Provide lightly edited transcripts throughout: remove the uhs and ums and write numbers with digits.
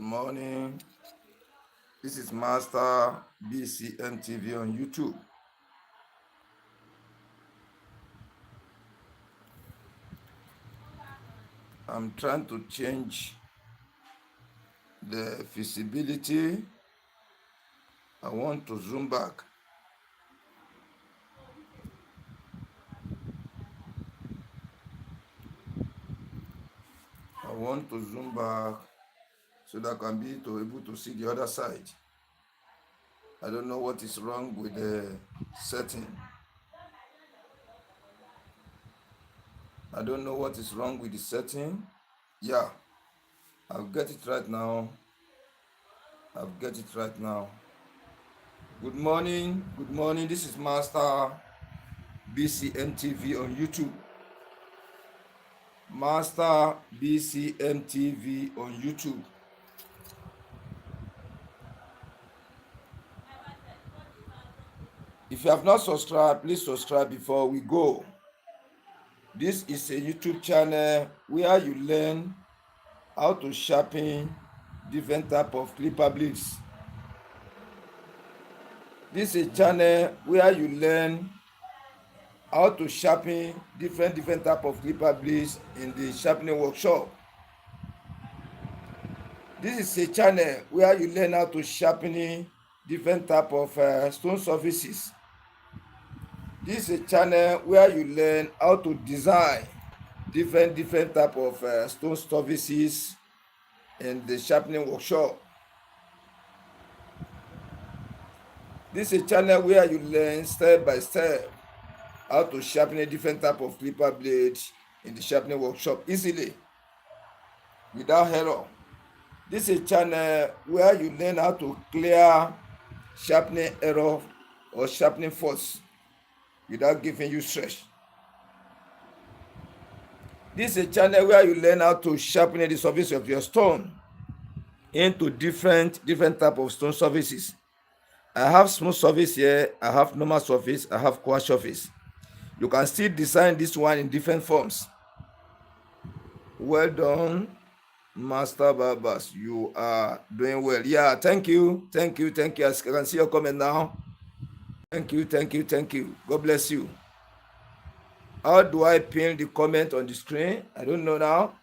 Good morning. This is Master BCM TV on YouTube. I'm trying to change the visibility. I want to zoom back. I want to zoom back so that I can be able to see the other side. I don't know what is wrong with the setting. I don't know what is wrong with the setting. Yeah, I'll get it right now. Good morning. This is Master BCM TV on YouTube. Master BCM TV on YouTube. If you have not subscribed, please subscribe before we go. This is a YouTube channel where you learn how to sharpen different type of clipper blades. This is a channel where you learn how to sharpen different type of clipper blades in the sharpening workshop. This is a channel where you learn how to sharpen different type of stone surfaces. This is a channel where you learn how to design different type of stone surfaces in the sharpening workshop. This is a channel where you learn step by step how to sharpen a different type of clipper blade in the sharpening workshop easily, without error. This is a channel where you learn how to clear sharpening error or sharpening faults without giving you stress. This is a channel where you learn how to sharpen the surface of your stone into different type of stone surfaces. I have smooth surface here, I have normal surface, I have quartz surface. You can still design this one in different forms. Well done, Master Barbers. You are doing well. Yeah, thank you. I can see your comment now. Thank you. God bless you. How do I pin the comment on the screen? I don't know now.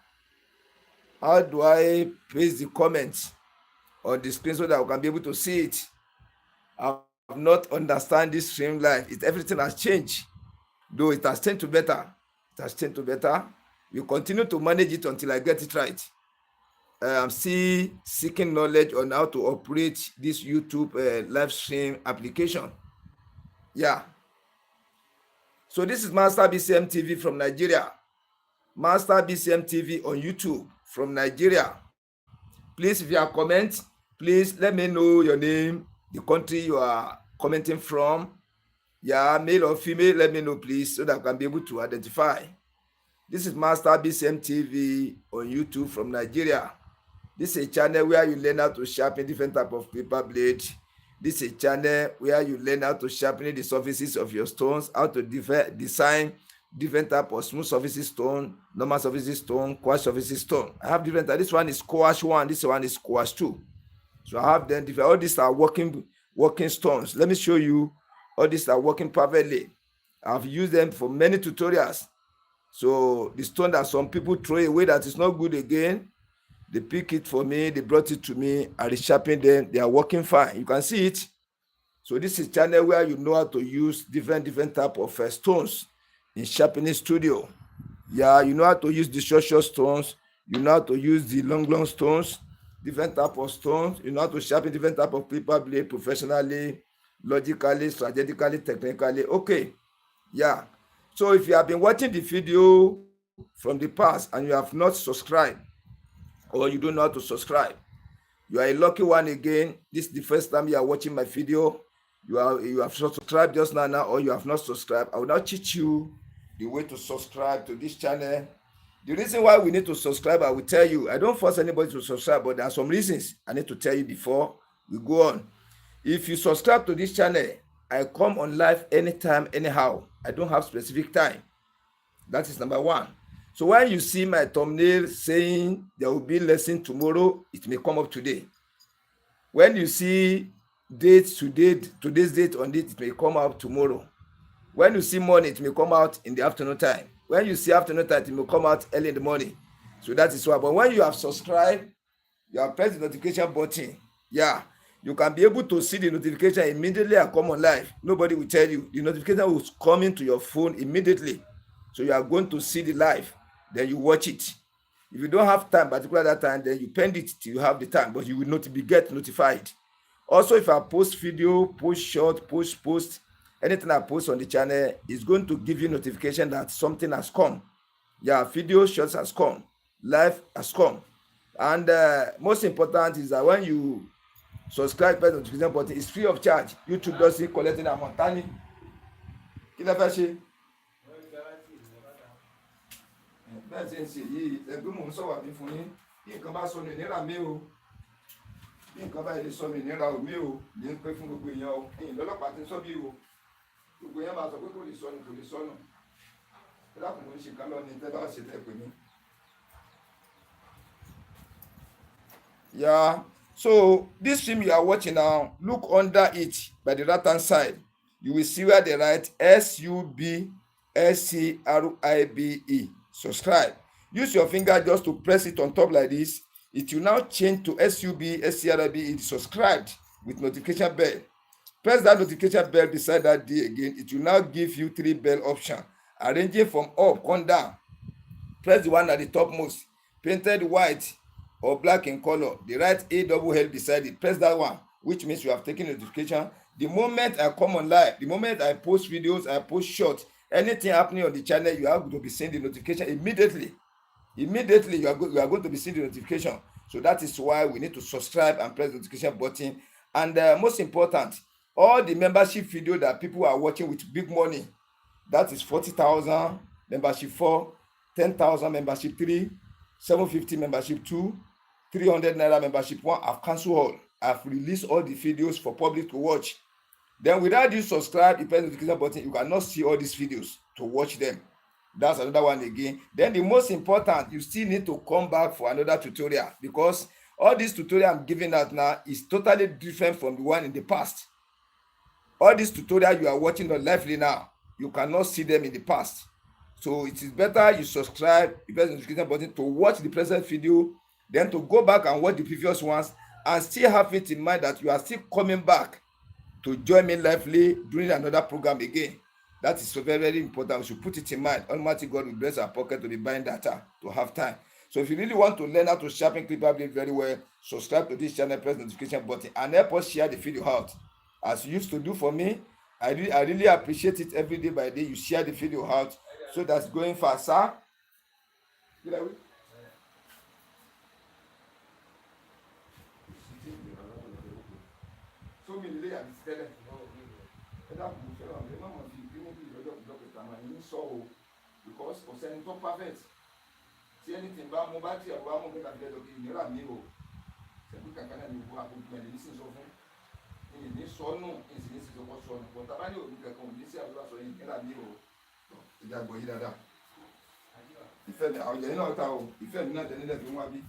How do I paste the comment on the screen so that I can be able to see it? I have not understand this stream live. Everything has changed. Though it has changed to better. We continue to manage it until I get it right. I'm still seeking knowledge on how to operate this YouTube live stream application. Yeah. So this is Master BCM TV from Nigeria. Master BCM TV on YouTube from Nigeria. Please, if you are comment, please let me know your name, the country you are commenting from. Yeah, male or female, let me know please so that I can be able to identify. This is Master BCM TV on YouTube from Nigeria. This is a channel where you learn how to sharpen different type of clipper blade. This is a channel where you learn how to sharpen the surfaces of your stones, how to design different type of smooth surfaces stone, normal surfaces stone, quartz surfaces stone. I have different types. This one is quartz 1, this one is quartz 2. So I have them different. All these are working stones. Let me show you. All these are working perfectly. I've used them for many tutorials. So the stone that some people throw away that is not good again, they pick it for me, they brought it to me, I resharpen them, they are working fine. You can see it. So this is a channel where you know how to use different type of stones in sharpening studio. Yeah, you know how to use the short stones, you know how to use the long stones, different type of stones, you know how to sharpen different type of clipper blade professionally, logically, strategically, technically. Okay, yeah. So if you have been watching the video from the past and you have not subscribed, or you don't know how to subscribe, you are a lucky one again. This is the first time you are watching my video. You have subscribed just now, or you have not subscribed. I will now teach you the way to subscribe to this channel. The reason why we need to subscribe, I will tell you. I don't force anybody to subscribe, but there are some reasons I need to tell you before we go on. If you subscribe to this channel, I come on live anytime, anyhow. I don't have specific time. That is number one. So when you see my thumbnail saying there will be lesson tomorrow, it may come up today. When you see today's date on it may come out tomorrow. When you see morning, it may come out in the afternoon time. When you see afternoon time, it may come out early in the morning. So that is why. But when you have subscribed, you have pressed the notification button, yeah, you can be able to see the notification immediately I come on live. Nobody will tell you. The notification will come into your phone immediately. So you are going to see the live, then you watch it. If you don't have time, particularly that time, then you pend it till you have the time, but you will not be get notified. Also, if I post video, post short, post, anything I post on the channel is going to give you notification that something has come. Yeah, video shorts has come, live has come. And most important is that when you subscribe to the notification button, it's free of charge. YouTube doesn't collect any amount. Tani, kí lẹ fẹ́ ṣe? Bẹ́ẹ̀ ṣe ń ṣe yìí, ẹgbẹ́ mò ń sọ̀rọ̀ àbí fún yín. Bí nǹkan bá sọnù ìnira mi o. Bí nǹkan bá ilé sọnù ìnira o mi o. Ní pé fún gbogbo èèyàn o. Ẹ̀yin lọ́lọ́pàá ti ń sọ bí o. Gbogbo èèyàn máa sọ pé kò lè sọnù kò lè sọnù. Ẹ dákun mo ń ṣe kán lọ ní tẹ́ bá ṣe tẹ́ pè mí. Yeah, so this film you are watching now, look under it by the right hand side. You will see where they write SUBSCRIBE. Subscribe. Use your finger just to press it on top like this. It will now change to SUBSCRIBE. Subscribed with notification bell. Press that notification bell beside that D again. It will now give you 3 bell options, arranging from up on down. Press the one at the topmost, painted white or black in color. The right A double L beside it. Press that one, which means you have taken notification. The moment I come on live, the moment I post videos, I post shorts, anything happening on the channel, you are going to be seeing the notification immediately. Immediately, you are going to be seeing the notification. So that is why we need to subscribe and press the notification button. And most important, all the membership video that people are watching with big money, that is 40,000 membership 4, 10,000 membership 3, 750 membership 2, 300 naira membership 1. I've cancelled all. I've released all the videos for public to watch. Then without you subscribe, you press the notification button, you cannot see all these videos to watch them. That's another one again. Then the most important, you still need to come back for another tutorial, because all this tutorial I'm giving out now is totally different from the one in the past. All these tutorial you are watching on lively now, you cannot see them in the past. So it is better you subscribe, you press the notification button to watch the present video, then to go back and watch the previous ones, and still have it in mind that you are still coming back to join me lively during another program again. That is so very, very important. We should put it in mind. Almighty God will bless our pocket to be buying data to have time. So if you really want to learn how to sharpen clipper blade very well, subscribe to this channel, press the notification button, and help us share the video out. As you used to do for me, I really appreciate it every day by day. You share the video out, so that's going fast, sir. So many layers tẹ́lẹ̀. Ẹ dákun mo fẹ́ràn ẹ má mọ̀ fi ìpínlẹ̀ bí ìlọ́jọ́ ìjọba àwọn ẹ̀yìn sọ o, because kò sẹ́ni tó perfect. Tí anything bá mú bátìrì àbúrò àmọ́ kẹta fi lẹ́dọ̀ kí ìnira mi o. Ṣẹ̀bí kankan náà ni ìbú àkókò ẹ̀ ní sísọ fún. Ìyìn ní sọnù, ìsìn ní sísọ kọ́ sọnù. Bọ̀dá bá ní òbí kankan ò ní sí àbúrò àṣọ yìí ìnira mi o. Ìjà gbọ̀ yìí dáadáa. Ìfẹ́ mi àwọn ìyẹn náà ta o, ìfẹ́ mi náà tẹ̀ nílẹ̀ fi wá bí.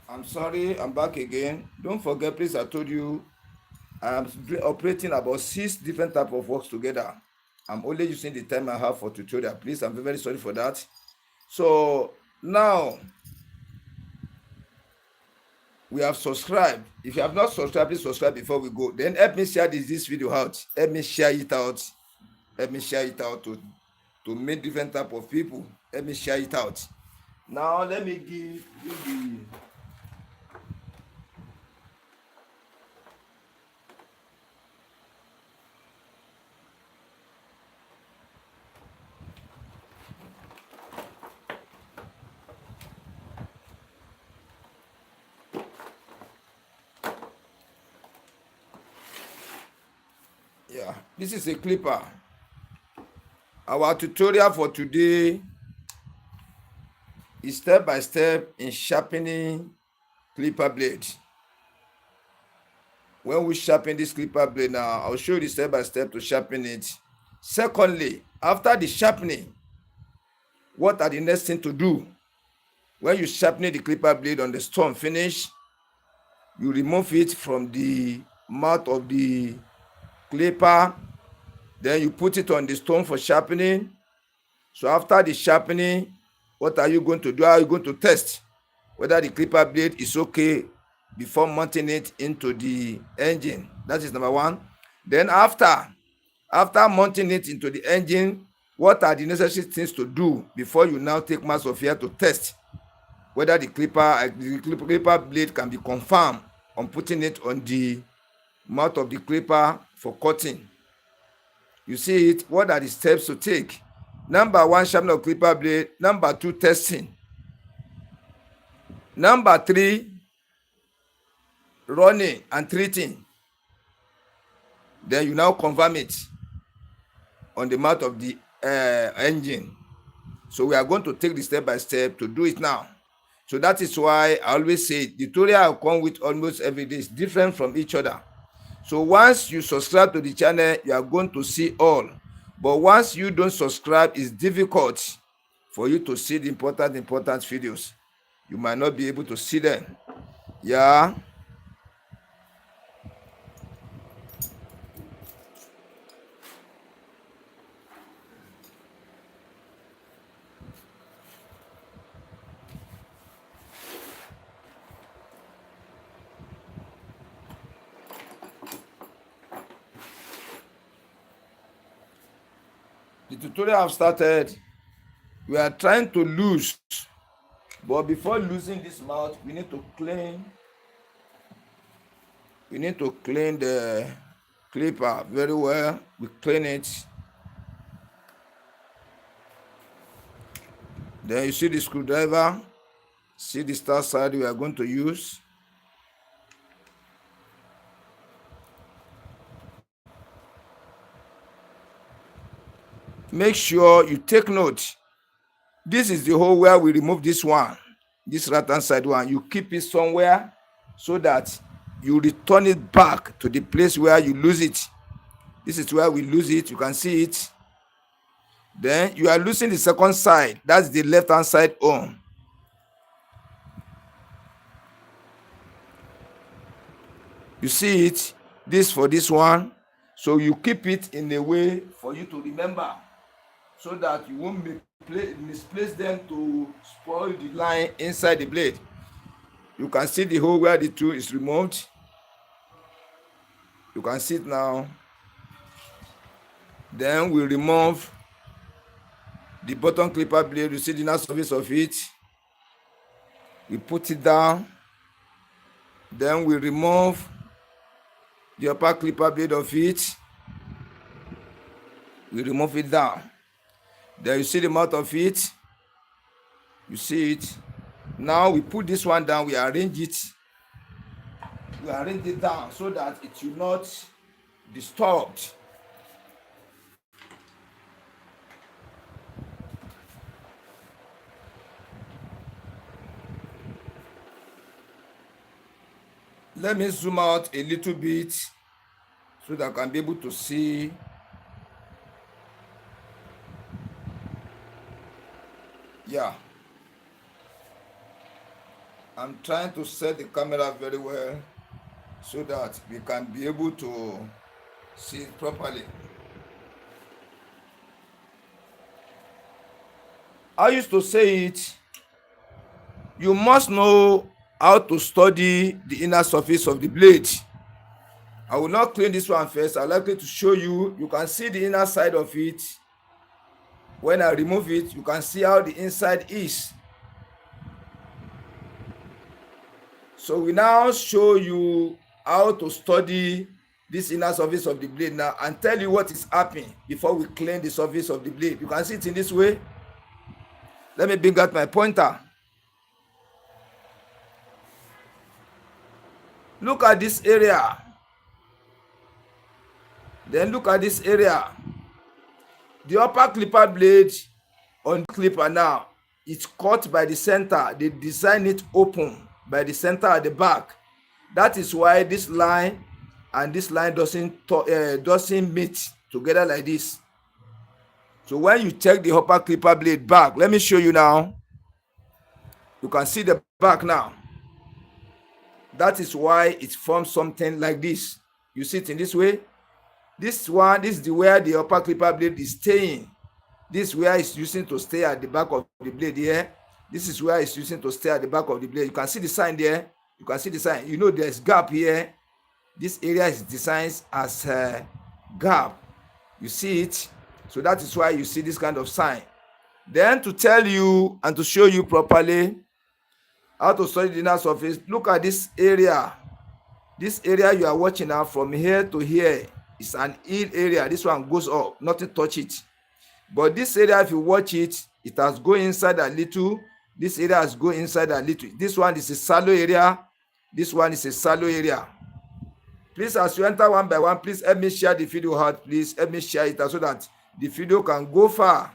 I'm sorry, I'm back again. Don't forget, please, I told you I'm operating about 6 different types of works together. I'm only using the time I have for tutorial. Please, I'm very sorry for that. So now we have subscribed. If you have not subscribed, please subscribe before we go. Then help me share this video out. Help me share it out. Help me share it out to meet different type of people. Let me share it out. Now let me give you the this is a clipper. Our tutorial for today is step by step in sharpening clipper blade. When we sharpen this clipper blade now, I'll show you the step by step to sharpen it. Secondly, after the sharpening, what are the next thing to do? When you sharpen the clipper blade on the stone finish, you remove it from the mouth of the clipper. Then you put it on the stone for sharpening. So after the sharpening, what are you going to do? Are you going to test whether the clipper blade is okay before mounting it into the engine? That is number one. Then after mounting it into the engine, what are the necessary things to do before you now take mass of air to test whether the clipper blade can be confirmed on putting it on the mouth of the clipper for cutting? You see it. What are the steps to take? Number one, sharpening of clipper blade. Number two, testing. Number three, running and treating. Then you now confirm it on the mouth of the engine. So we are going to take the step by step to do it now. So that is why I always say the tutorial I come with almost every day is different from each other. So once you subscribe to the channel, you are going to see all. But once you don't subscribe, it's difficult for you to see the important videos. You might not be able to see them. Yeah. The tutorial I've started, we are trying to lose, but before losing this mouth, we need to clean the clipper very well. We clean it. Then you see the screwdriver, see the start side we are going to use. Make sure you take note. This is the hole where we remove this one, this right hand side one. You keep it somewhere so that you return it back to the place where you lose it. This is where we lose it. You can see it. Then you are losing the second side. That's the left hand side on. You see it. This for this one. So you keep it in a way for you to remember, so that you won't misplace them to spoil the line inside the blade. You can see the hole where the tool is removed. You can see it now. Then we remove the bottom clipper blade. You see the inner surface of it. We put it down. Then we remove the upper clipper blade of it. We remove it down. Then you see the mouth of it. You see it. Now we put this one down. We arrange it. We arrange it down so that it will not disturbed. Let me zoom out a little bit so that I can be able to see. Yeah. I'm trying to set the camera very well so that we can be able to see it properly. I used to say it, you must know how to study the inner surface of the blade. I will not clean this one first. I'd like to show you. You can see the inner side of it. When I remove it, you can see how the inside is. So we now show you how to study this inner surface of the blade now and tell you what is happening before we clean the surface of the blade. You can see it in this way. Let me bring out my pointer. Look at this area. Then look at this area. The upper clipper blade on the clipper now, it's cut by the center. They design it open by the center at the back. That is why this line and this line doesn't meet together like this. So when you check the upper clipper blade back, let me show you now. You can see the back now. That is why it forms something like this. You see it in this way. This is the where the upper clipper blade is staying. This is where it's using to stay at the back of the blade here. This is where it's using to stay at the back of the blade. You can see the sign there. You can see the sign. You know there's gap here. This area is designed as a gap. You see it. So that is why you see this kind of sign. Then to tell you and to show you properly how to study the inner surface, look at this area. This area you are watching now, from here to here, is an heel area. This one goes up, nothing touch it. But this area, if you watch it, it has go inside a little. This area has go inside a little. This one is a shallow area. This one is a shallow area. Please, as you enter one by one, please help me share the video out. Please help me share it so that the video can go far.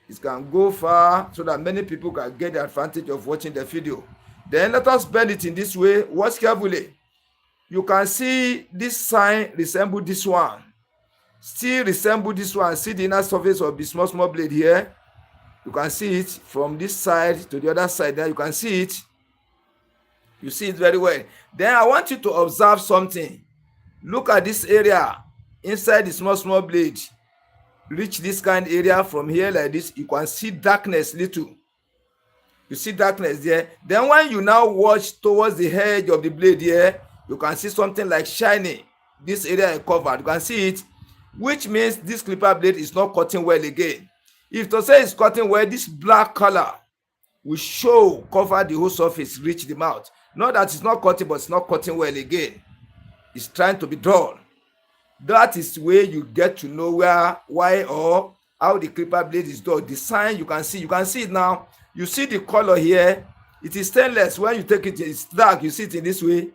It can go far so that many people can get the advantage of watching the video. Then let us bend it in this way. Watch carefully. You can see this sign resemble this one. Still resemble this one. See the inner surface of the small blade here. You can see it from this side to the other side. There you can see it. You see it very well. Then I want you to observe something. Look at this area inside the small blade. Reach this kind of area from here like this. You can see darkness little. You see darkness there. Then when you now watch towards the edge of the blade here, you can see something like shining. This area is covered. You can see it, which means this clipper blade is not cutting well again. If to say it's cutting well, this black color will show cover the whole surface, reach the mouth. Not that it's not cutting, but it's not cutting well again. It's trying to be dull. That is where you get to know why or how the clipper blade is dull. The sign you can see it now. You see the color here. It is stainless. When you take it, it's dark. You see it in this way.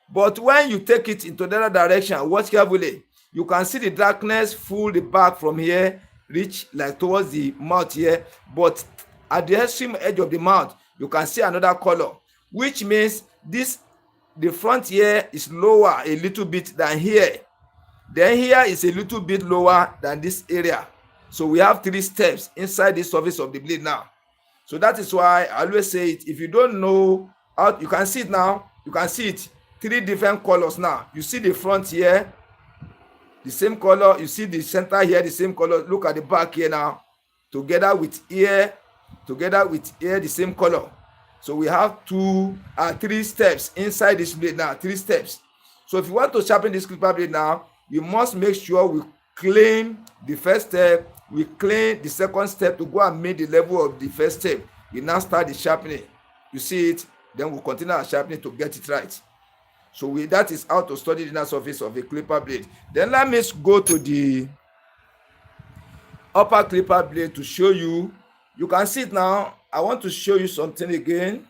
But when you take it into the other direction, watch carefully. You can see the darkness full the back from here, reach like towards the mouth here. But at the extreme edge of the mouth, you can see another color, which means the front here is lower a little bit than here. Then here is a little bit lower than this area. So we have 3 steps inside the surface of the blade now. So that is why I always say it. If you don't know how, you can see it now. You can see it 3 different colors now. You see the front here, the same color. You see the center here, the same color. Look at the back here now. Together with ear, the same color. So we have 3 steps inside this blade now. 3 steps. So if you want to sharpen this clipper blade now, you must make sure we clean the first step. We clean the second step to go and meet the level of the first step. We now start the sharpening. You see it, then we'll continue our sharpening to get it right. So that is how to study the inner surface of a clipper blade. Then let me go to the upper clipper blade to show you. You can see it now. I want to show you something again.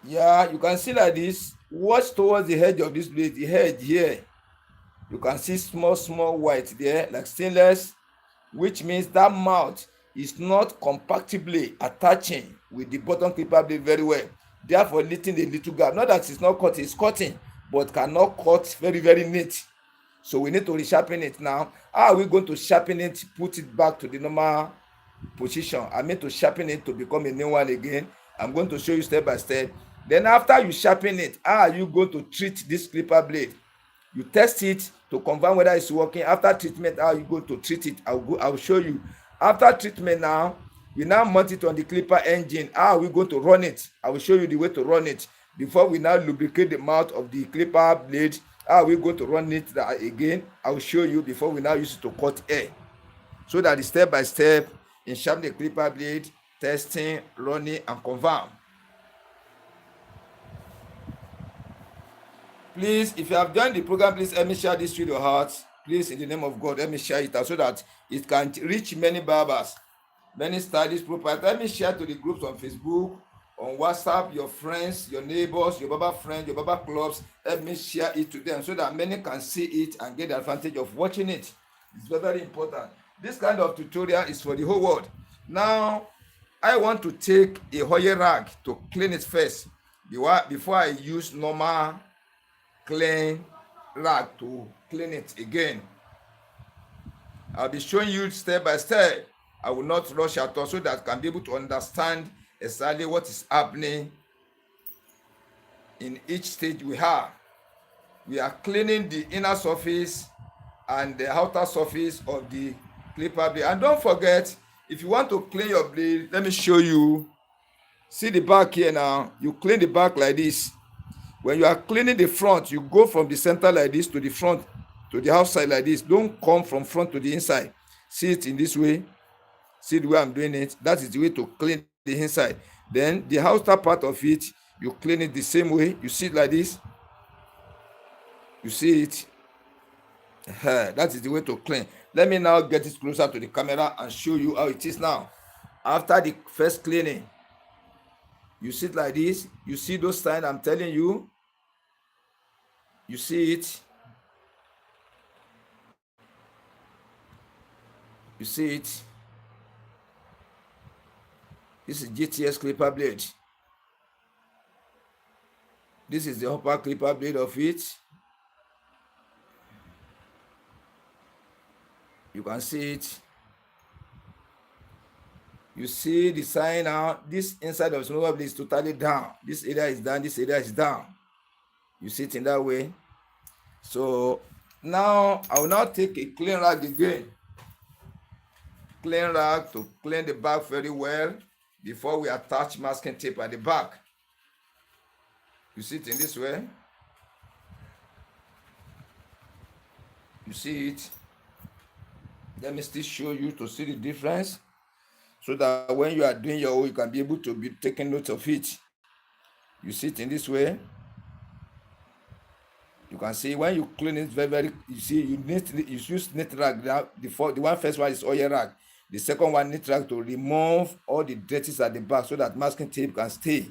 Yeah, you can see like this. Watch towards the edge of this blade, the edge here. You can see small white there, like stainless, which means that mouth is not compactably attaching with the bottom clipper blade very well. Therefore, leaving a little gap. Not that it's not cutting, it's cutting, but cannot cut very neat. So we need to resharpen it now. How are we going to sharpen it, put it back to the normal position? I mean to sharpen it to become a new one again. I'm going to show you step by step. Then after you sharpen it, how are you going to treat this clipper blade? You test it to confirm whether it's working. After treatment, how are you going to treat it? I'll show you. After treatment now, we now mount it on the clipper engine. How are we going to run it? I will show you the way to run it. Before we now lubricate the mouth of the clipper blade, how are we going to run it again? I will show you before we now use it to cut air. So that the step by step in sharpening the clipper blade, testing, running, and confirm. Please, if you have joined the program, please help me share this with your heart. Please, in the name of God, help me share it out so that it can reach many barbers, many stylists, proprietors. Let me share to the groups on Facebook, on WhatsApp, your friends, your neighbors, your barber friends, your barber clubs. Help me share it to them so that many can see it and get the advantage of watching it. It's very, very important. This kind of tutorial is for the whole world. Now, I want to take a oil rag to clean it first before I use normal clean rag to clean it again. I'll be showing you step by step. I will not rush at all so that I can be able to understand exactly what is happening in each stage we have. We are cleaning the inner surface and the outer surface of the clipper blade. And don't forget, if you want to clean your blade, let me show you. See the back here now. You clean the back like this. When you are cleaning the front, you go from the center like this to the front, to the outside like this. Don't come from front to the inside. See it in this way. See the way I'm doing it. That is the way to clean the inside. Then the outer part of it, you clean it the same way. You see it like this. You see it. That is the way to clean. Let me now get it closer to the camera and show you how it is now. After the first cleaning, you see it like this. You see those signs I'm telling you. You see it. You see it. This is GTS clipper blade. This is the upper clipper blade of it. You can see it. You see the sign now. This inside of the snowball blade is totally down. This area is down. This area is down. You see it in that way. So now I will now take a clean rag again. Clean rag to clean the back very well before we attach masking tape at the back. You see it in this way. You see it. Let me still show you to see the difference so that when you are doing your own, you can be able to be taking note of it. You see it in this way. You can see when you clean it very, you see you use knit rag. The first one is oil rag. The second one knit rag to remove all the dirties at the back so that masking tape can stay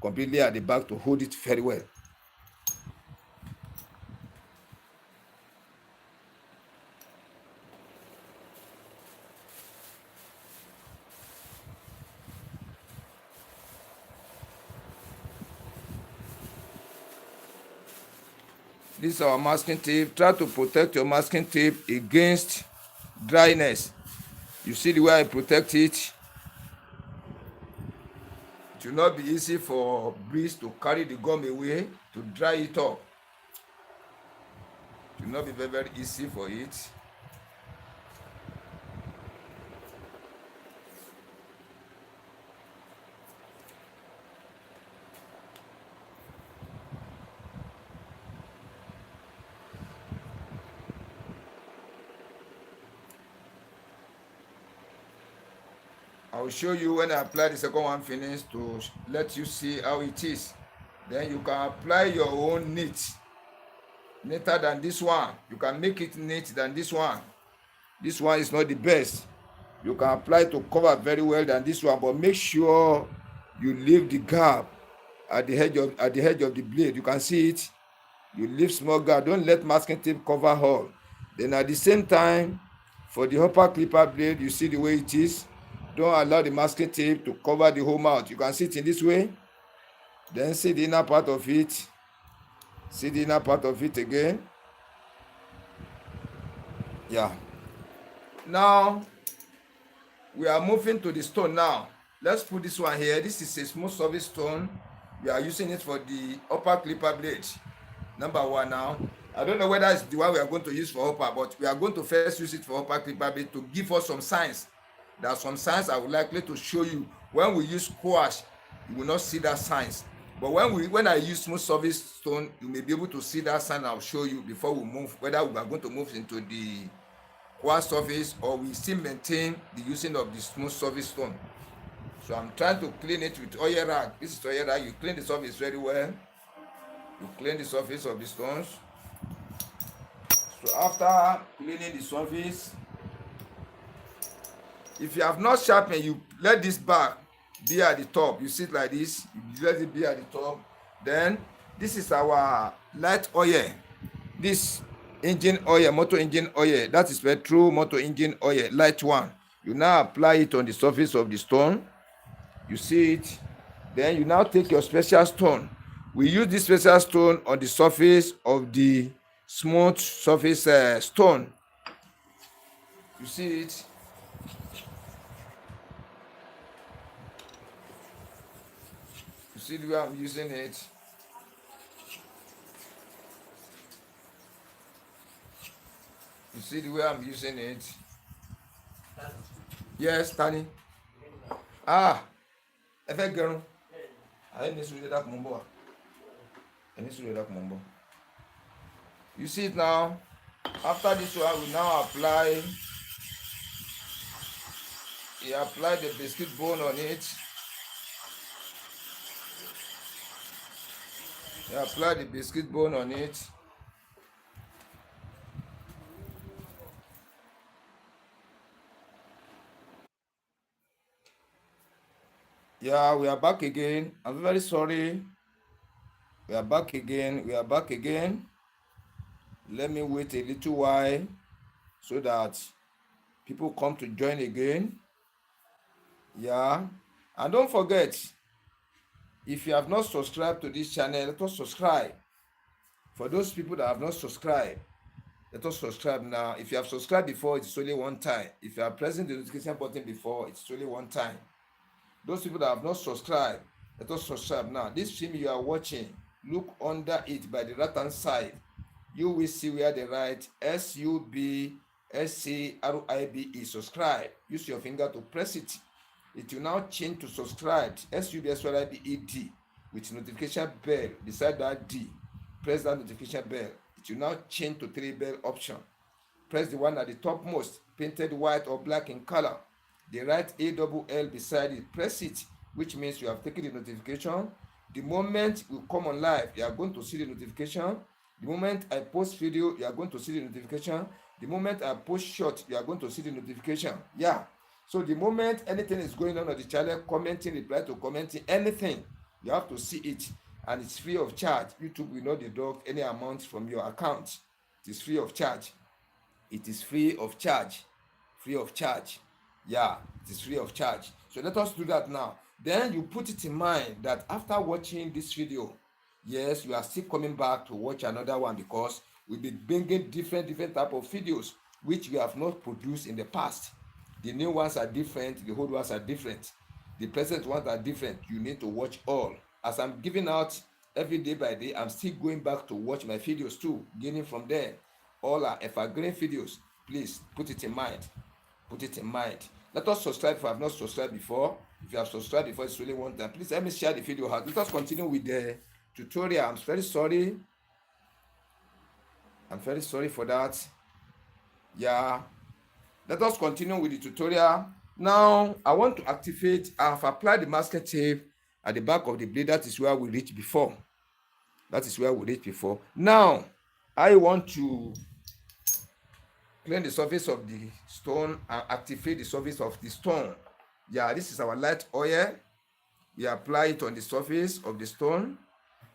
completely at the back to hold it very well. This is our masking tape. Try to protect your masking tape against dryness. You see the way I protect it. It will not be easy for breeze to carry the gum away to dry it up. It will not be very, very easy for it. I will show you when I apply the second one finish to let you see how it is. Then you can apply your own neater than this one. You can make it neat than this one. This one is not the best. You can apply to cover very well than this one, but make sure you leave the gap at the edge of the blade. You can see it. You leave small gap. Don't let masking tape cover all. Then at the same time, for the upper clipper blade, you see the way it is. Don't allow the masking tape to cover the whole mouth. You can see it in this way. Then see the inner part of it. See the inner part of it again. Yeah. Now we are moving to the stone now. Let's put this one here. This is a smooth surface stone. We are using it for the upper clipper blade. Number one now. I don't know whether it's the one we are going to use for upper, but we are going to first use it for upper clipper blade to give us some signs. There are some signs I would likely to show you. When we use squash, you will not see that signs. But when I use smooth surface stone, you may be able to see that sign I'll show you before we move, whether we are going to move into the quartz surface or we still maintain the using of the smooth surface stone. So I'm trying to clean it with oil rag. This is oil rag. You clean the surface very well. You clean the surface of the stones. So after cleaning the surface, if you have not sharpened, you let this bar be at the top. You sit like this, you let it be at the top. Then this is our light oil. This engine oil, motor engine oil, that is petrol motor engine oil, light one. You now apply it on the surface of the stone. You see it. Then you now take your special stone. We use this special stone on the surface of the smooth surface stone. You see it. You see the way I'm using it. You see the way I'm using it. Yes, Tani. Ah, ẹ fẹ́ gẹrun. Ayé ní sùúrù dákun mọ́ bọ̀ wá. Ẹ ní sùúrù dákun mọ́ bọ̀. You see it now. After this one, we now apply. You apply the biscuit bone on it. You apply the biscuit bone on it. Yeah, we are back again. I'm very sorry. We are back again. We are back again. Let me wait a little while so that people come to join again. Yeah. And don't forget, if you have not subscribed to this channel, let us subscribe. For those people that have not subscribed, let us subscribe now. If you have subscribed before, it's only one time. If you are pressing the notification button before, it's only one time. Those people that have not subscribed, let us subscribe now. This film you are watching, look under it by the right hand side. You will see where they write SUBSCRIBE, subscribe. Use your finger to press it. It will now change to subscribe, SUBSCRIBED, with notification bell beside that D. Press that notification bell. It will now change to 3 bell option. Press the one at the topmost, painted white or black in color. The right ALL beside it, press it, which means you have taken the notification. The moment we come on live, you are going to see the notification. The moment I post video, you are going to see the notification. The moment I post short, you are going to see the notification. Yeah. So the moment anything is going on the channel, commenting, reply to commenting, anything, you have to see it. And it's free of charge. YouTube will not deduct any amount from your account. It is free of charge. It is free of charge. Free of charge. Yeah, it is free of charge. So let us do that now. Then you put it in mind that after watching this video, yes, you are still coming back to watch another one because we'll be bringing different type of videos which we have not produced in the past. The new ones are different, the old ones are different, the present ones are different. You need to watch all. As I'm giving out every day by day, I'm still going back to watch my videos too, gaining from there. All are evergreen videos. Please put it in mind. Put it in mind. Let us subscribe if you have not subscribed before. If you have subscribed before, it's really one time. Please let me share the video out. Let us continue with the tutorial. I'm very sorry. I'm very sorry for that. Yeah. Let us continue with the tutorial. Now, I want to activate. I have applied the masking tape at the back of the blade. That is where we reached before. That is where we reached before. Now, I want to clean the surface of the stone and activate the surface of the stone. Yeah, this is our light oil. We apply it on the surface of the stone.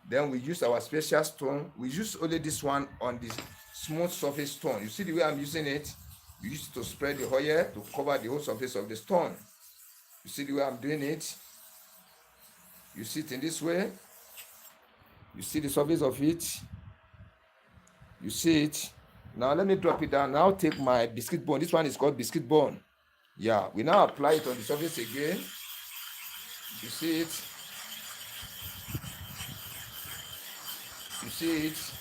Then we use our special stone. We use only this one on the smooth surface stone. You see the way I'm using it? We use it to spread the oil to cover the whole surface of the stone. You see the way I'm doing it? You see it in this way. You see the surface of it. You see it. Now let me drop it down. Now take my biscuit bone. This one is called biscuit bone. Yeah, we now apply it on the surface again. You see it? You see it?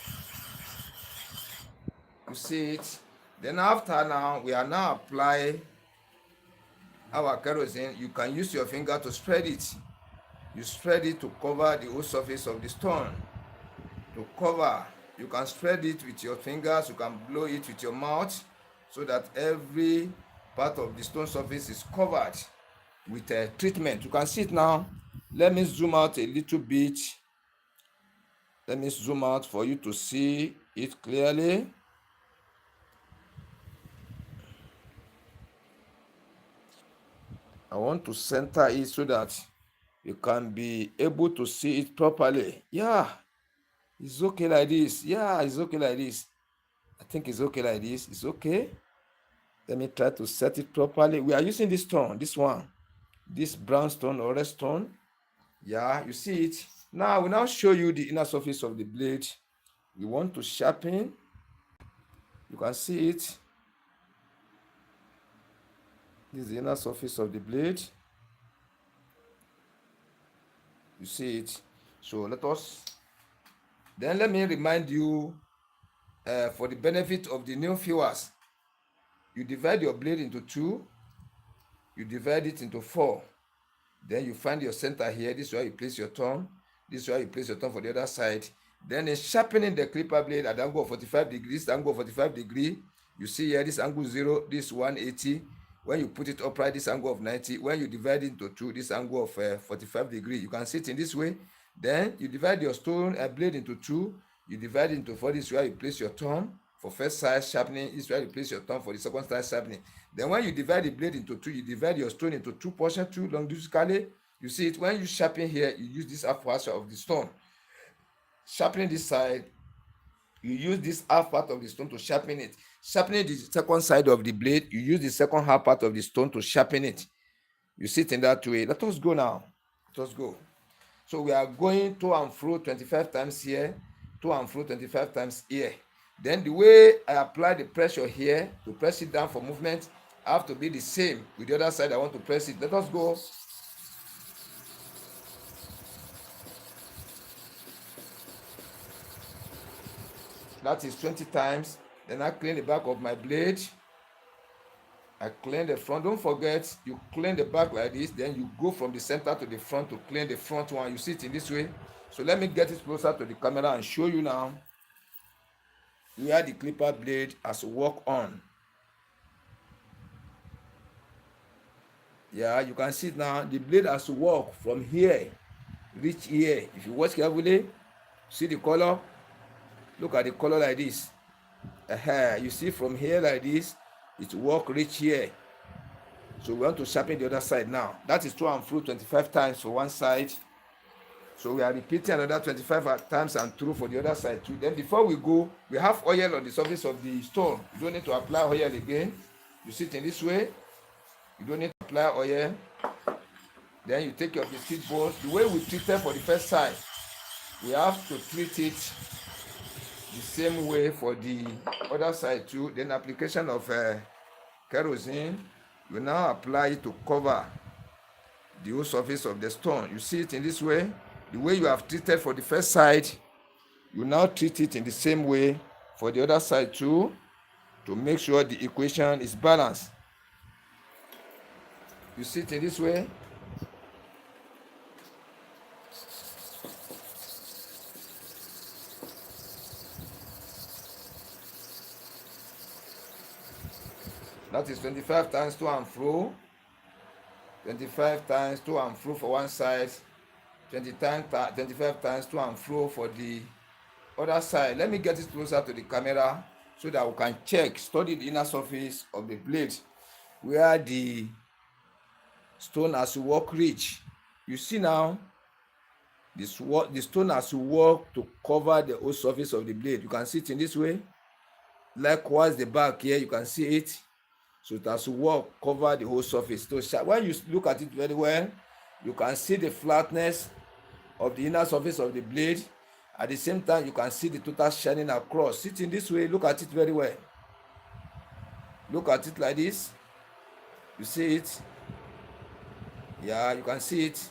You see it? Then after now, we are now apply our kerosene. You can use your finger to spread it. You spread it to cover the whole surface of the stone. To cover, you can spread it with your fingers, you can blow it with your mouth, so that every part of the stone surface is covered with a treatment. You can see it now. Let me zoom out a little bit. Let me zoom out for you to see it clearly. I want to center it so that you can be able to see it properly. Yeah, it's okay like this. Yeah, it's okay like this. I think it's okay like this. It's okay. Let me try to set it properly. We are using this stone, this one, this brown stone or red stone. Yeah, you see it. Now, I will now show you the inner surface of the blade. We want to sharpen. You can see it. This is the inner surface of the blade. You see it. So let me remind you, for the benefit of the new viewers, you divide your blade into two, you divide it into four. Then you find your center here. This is where you place your thumb. This is where you place your thumb for the other side. Then in sharpening the clipper blade at the angle of 45 degrees, the angle of 45 degrees, you see here this angle 0, this 180. When you put it upright, this angle of 90. When you divide it into two, this angle of 45 degrees. You can see it in this way. Then you divide your stone blade into two. You divide it into four. This is where you place your thumb for first side sharpening. This is where you place your thumb for the second side sharpening. Then when you divide the blade into two, you divide your stone into two portions, two longitudinally. You see it. When you sharpen here, you use this half part of the stone. Sharpening this side, you use this half part of the stone to sharpen it. Sharpening the second side of the blade, you use the second half part of the stone to sharpen it. You see it in that way. Let us go now. Let us go. So we are going to and fro 25 times here, to and fro 25 times here. Then the way I apply the pressure here to press it down for movement have to be the same with the other side. I want to press it. Let us go. That is 20 times. Then I clean the back of my blade. I clean the front. Don't forget, you clean the back like this. Then you go from the center to the front to clean the front one. You see it in this way. So let me get it closer to the camera and show you now where the clipper blade has to work on. Yeah, you can see it now. The blade has to work from here, reach here. If you watch carefully, see the color. Look at the color like this. You see from here like this, it work reach here. So we want to sharpen the other side now. That is to and fro 25 times for one side. So we are repeating another 25 times and through for the other side too. Then before we go, we have oil on the surface of the stone. You don't need to apply oil again. You sit in this way. You don't need to apply oil. Then you take your biscuit balls. The way we treated for the first side, we have to treat it the same way for the other side too. Then application of kerosene, you now apply it to cover the whole surface of the stone. You see it in this way. The way you have treated for the first side, you now treat it in the same way for the other side too, to make sure the equation is balanced. You see it in this way. That is 25 times to and fro. 25 times to and fro for one side. 25 times to and fro for the other side. Let me get it closer to the camera so that we can study the inner surface of the blade where the stone has to work reach. You see now, the stone has to work to cover the whole surface of the blade. You can see it in this way. Likewise, the back here, you can see it. So it has to work, cover the whole surface. So when you look at it very well, you can see the flatness of the inner surface of the blade. At the same time, you can see the total shining across. Sit in this way, look at it very well. Look at it like this. You see it? Yeah, you can see it.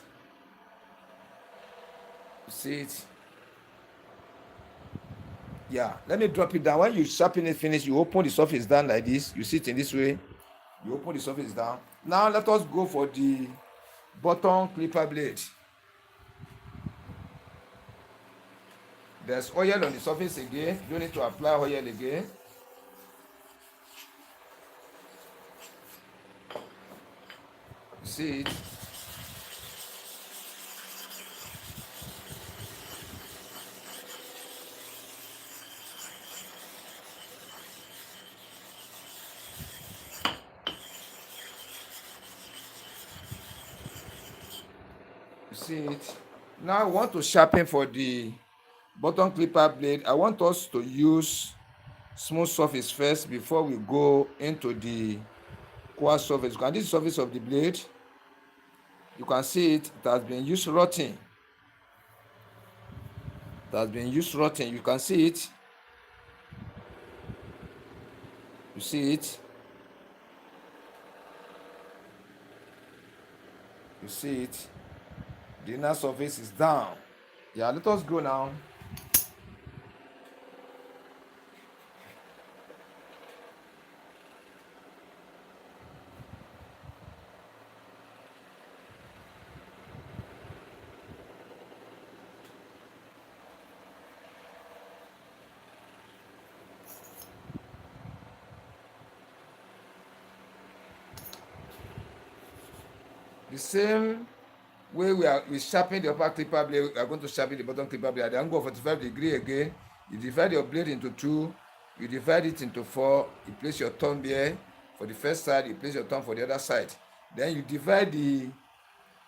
You see it? Yeah, let me drop it down. When you sharpen it finish, you open the surface down like this. You see it in this way. You open the surface down. Now let us go for the bottom clipper blade. There's oil on the surface again. You don't need to apply oil again. You see it? You see it? Now I want to sharpen for the bottom clipper blade. I want us to use smooth surface first before we go into the coarse surface. You can see the surface of the blade. You can see it. It has been used rotting. It has been used rotting. You can see it. You see it. You see it. The inner surface is down. Yeah, let us go now. The same way we sharpen the upper clipper blade, we are going to sharpen the bottom clipper blade at the angle of 45 degrees again. You divide your blade into two, you divide it into four, you place your thumb here for the first side, you place your thumb for the other side. Then you divide the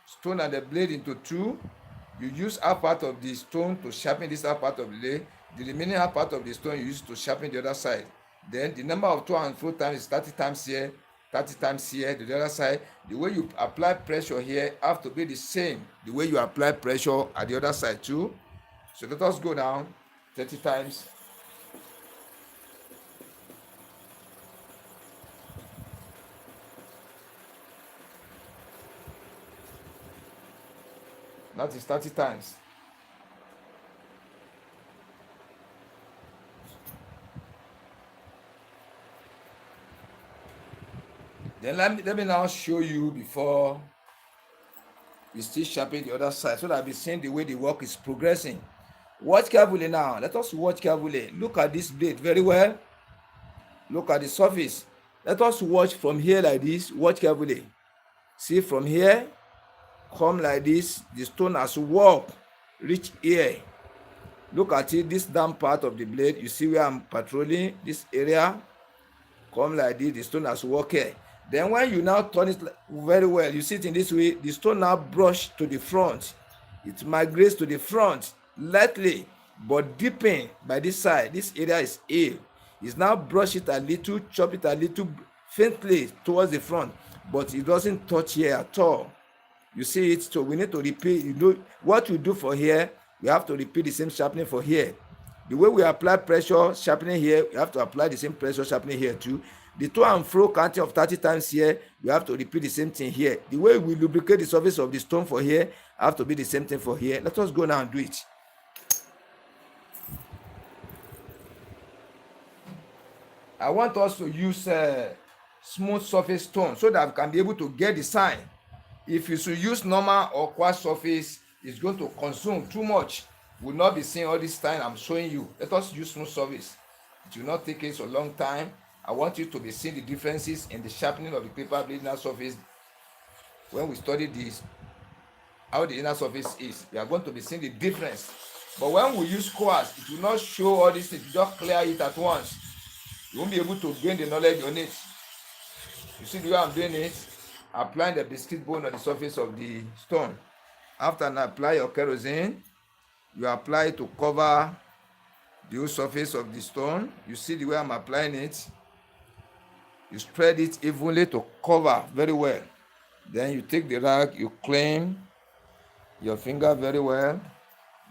stone and the blade into two. You use half part of the stone to sharpen this half part of the blade. The remaining half part of the stone you use to sharpen the other side. Then the number of to and fro times is 30 times here, 30 times here to the other side. The way you apply pressure here have to be the same the way you apply pressure at the other side too. So let us go down 30 times. That is 30 times. Then let me now show you before we still sharpen the other side so that we see the way the work is progressing. Watch carefully now. Let us watch carefully. Look at this blade very well. Look at the surface. Let us watch from here like this. Watch carefully. See from here, come like this. The stone has walked, reach here. Look at it, this down part of the blade. You see where I'm patrolling this area. Come like this, the stone has walked here. Then when you now turn it very well, you see it in this way, the stone now brush to the front. It migrates to the front lightly, but deepen by this side. This area is A. It's now brush it a little, chop it a little faintly towards the front, but it doesn't touch here at all. You see it, so we need to repeat. You know what we do for here, we have to repeat the same sharpening for here. The way we apply pressure sharpening here, we have to apply the same pressure sharpening here too. The to and fro counting of 30 times here, we have to repeat the same thing here. The way we lubricate the surface of the stone for here have to be the same thing for here. Let us go now and do it. I want us to use smooth surface stone so that we can be able to get the sign. If you should use normal or quartz surface, it's going to consume too much. You will not be seeing all this time I'm showing you. Let us use smooth surface. It will not take us a long time. I want you to be seeing the differences in the sharpening of the clipper blade inner surface. When we study this, how the inner surface is, we are going to be seeing the difference. But when we use quartz, it will not show all these things. Just clear it at once. You won't be able to gain the knowledge on it. You see the way I'm doing it? Applying the biscuit bone on the surface of the stone. After you apply your kerosene, you apply it to cover the whole surface of the stone. You see the way I'm applying it? You spread it evenly to cover very well. Then you take the rag, you clean your finger very well.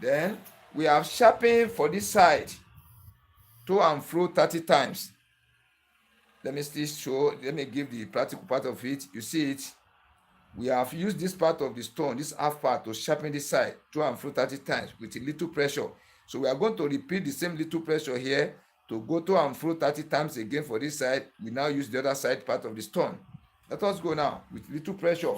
Then we have sharpened for this side to and fro 30 times. Let me still show, let me give the practical part of it. You see it? We have used this part of the stone, this half part, to sharpen this side to and fro 30 times with a little pressure. So we are going to repeat the same little pressure here to go to and fro 30 times again for this side. We now use the other side part of the stone. Let us go now with little pressure.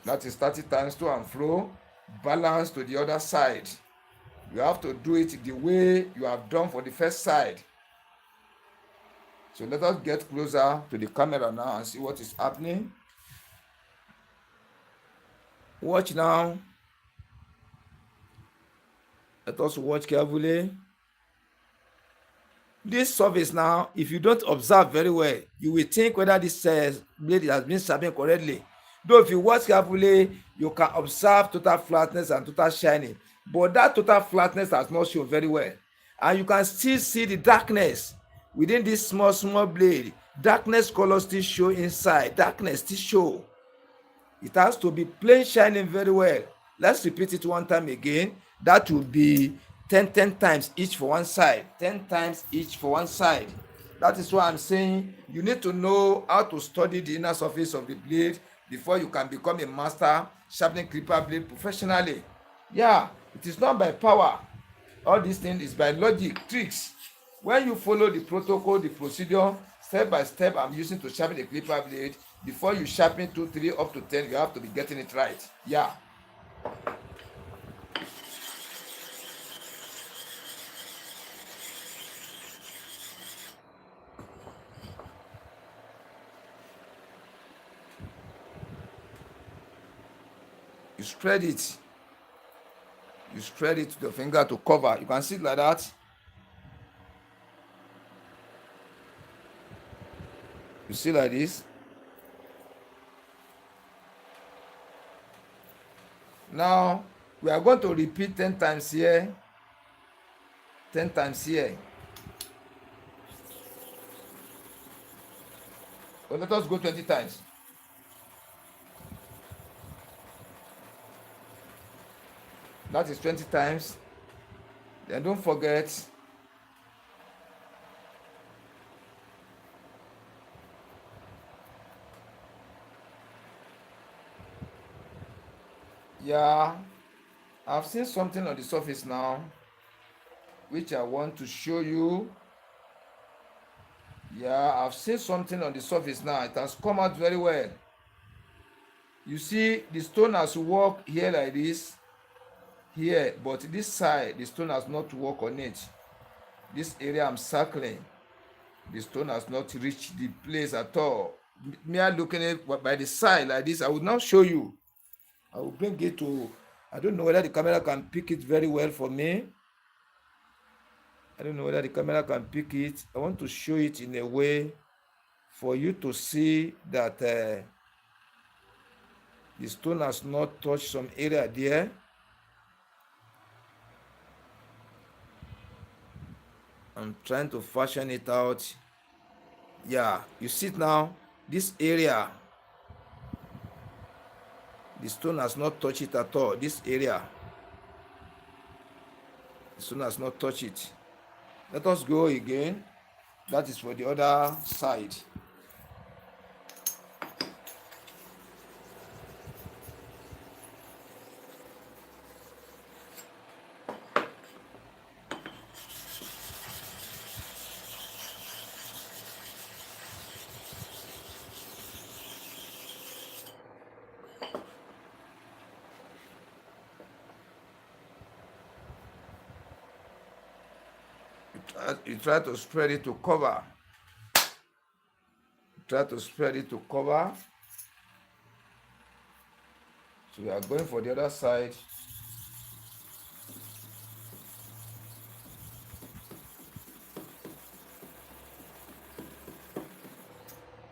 That is 30 times to and fro, balance to the other side. You have to do it the way you have done for the first side. So let us get closer to the camera now and see what is happening. Watch now. Let us watch carefully. This surface now, if you don't observe very well, you will think whether this blade has been sharpened correctly. Though if you watch carefully, you can observe total flatness and total shining. But that total flatness has not shown very well. And you can still see the darkness within this small blade. Darkness color still show inside. Darkness still show. It has to be plain shining very well. Let's repeat it one time again. That will be 10 times each for one side. 10 times each for one side. That is why I'm saying you need to know how to study the inner surface of the blade before you can become a master sharpening clipper blade professionally. Yeah, it is not by power. All these things is by logic, tricks. When you follow the protocol, the procedure, step by step I'm using to sharpen the clipper blade, before you sharpen 2, 3 up to 10, you have to be getting it right. Yeah. You spread it. You spread it to the finger to cover. You can see it like that. You see like this. Now we are going to repeat 10 times here, 10 times here. But let us go 20 times. That is 20 times. Then don't forget yeah, I've seen something on the surface now which I want to show you. Yeah, I've seen something on the surface now. It has come out very well. You see, the stone has worked here like this, here, but this side, the stone has not worked on it. This area I'm circling, the stone has not reached the place at all. Mere looking at it by the side like this, I will now show you. I will bring it to, I don't know whether the camera can pick it very well for me. I don't know whether the camera can pick it. I want to show it in a way for you to see that the stone has not touched some area there. I'm trying to fashion it out. Yeah, you see it now. This area, the stone has not touched it at all. This area, the stone has not touched it. Let us go again. That is for the other side. You try to spread it to cover. Try to spread it to cover. So we are going for the other side.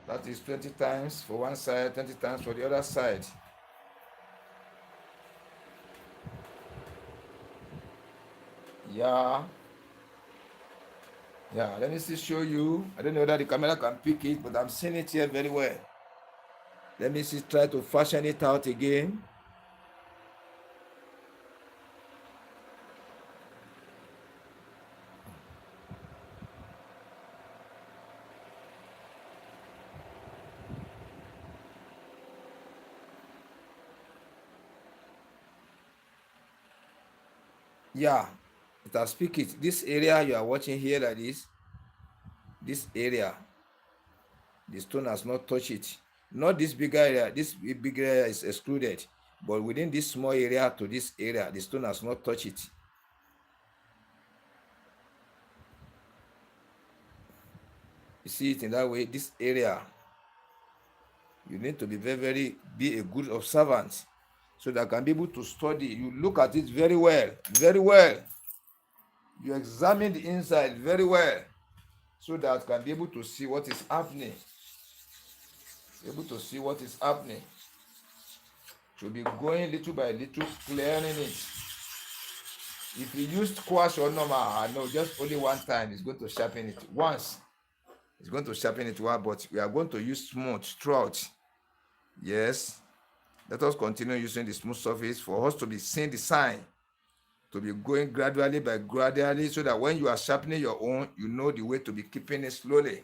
That is 20 times for one side, 20 times for the other side. Yeah. Yeah, let me still show you. I don't know whether the camera can pick it, but I'm seeing it here very well. Let me see, try to fashion it out again. Yeah, it has pick it. This area you are watching here like this area, the stone has not touched it. Not this big area, this big area is excluded. But within this small area to this area, the stone has not touched it. You see it in that way, this area, you need to be be a good observant so that I can be able to study. You look at it very well, very well. You examine the inside very well so that I can be able to see what is happening. Able to see what is happening. Should be going little by little, clearing it. If you used squash or normal, I know just only one time it's going to sharpen it. Once it's going to sharpen it one, but we are going to use smooth throughout. Yes. Let us continue using the smooth surface for us to be seeing the sign, to be going gradually by gradually, so that when you are sharpening your own, you know the way to be keeping it slowly.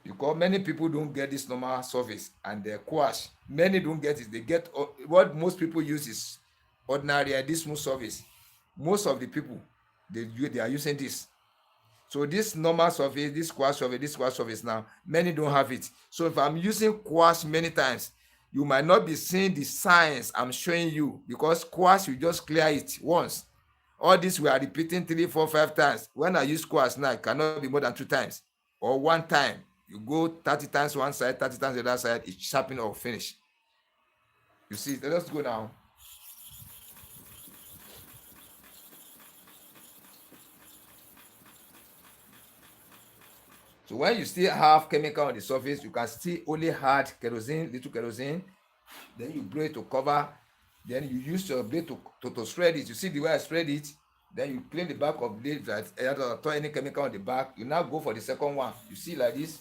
Because many people don't get this normal surface and they quash. Many don't get it. They get what most people use is ordinary this smooth surface. Most of the people they are using this. So this normal surface, this squash surface now, many don't have it. So if I'm using quash many times, you might not be seeing the signs I'm showing you, because quash, you just clear it once. All this we are repeating 3, 4, 5 times. When I use quash now, it cannot be more than 2 times or 1 time. You go 30 times one side, 30 times the other side, it's sharpen or finish. You see, let us go now. So when you still have chemical on the surface, you can still only add kerosene, little kerosene. Then you blow it to cover. Then you use your blade to spread it. You see the way I spread it? Then you clean the back of the blade that throw any chemical on the back. You now go for the second one. You see like this.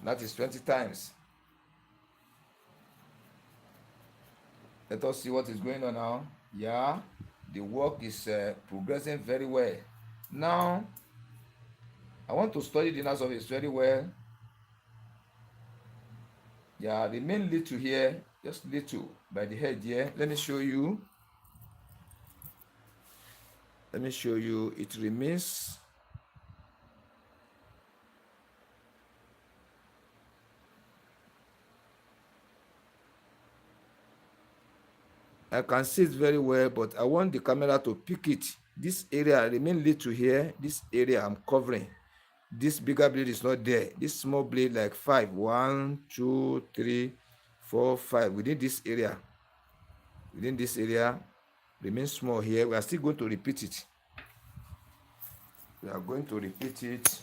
That is 20 times. Let us see what is going on now. Yeah, the work is progressing very well. Now, I want to study the inner surface very well. Yeah, remain little here, just little by the head here. Let me show you. Let me show you. It remains. I can see it very well, but I want the camera to pick it. This area remain little here. This area I'm covering. This bigger blade is not there. This small blade like 5. 1, 2, 3, 4, 5. Within this area remain small here. We are still going to repeat it. We are going to repeat it.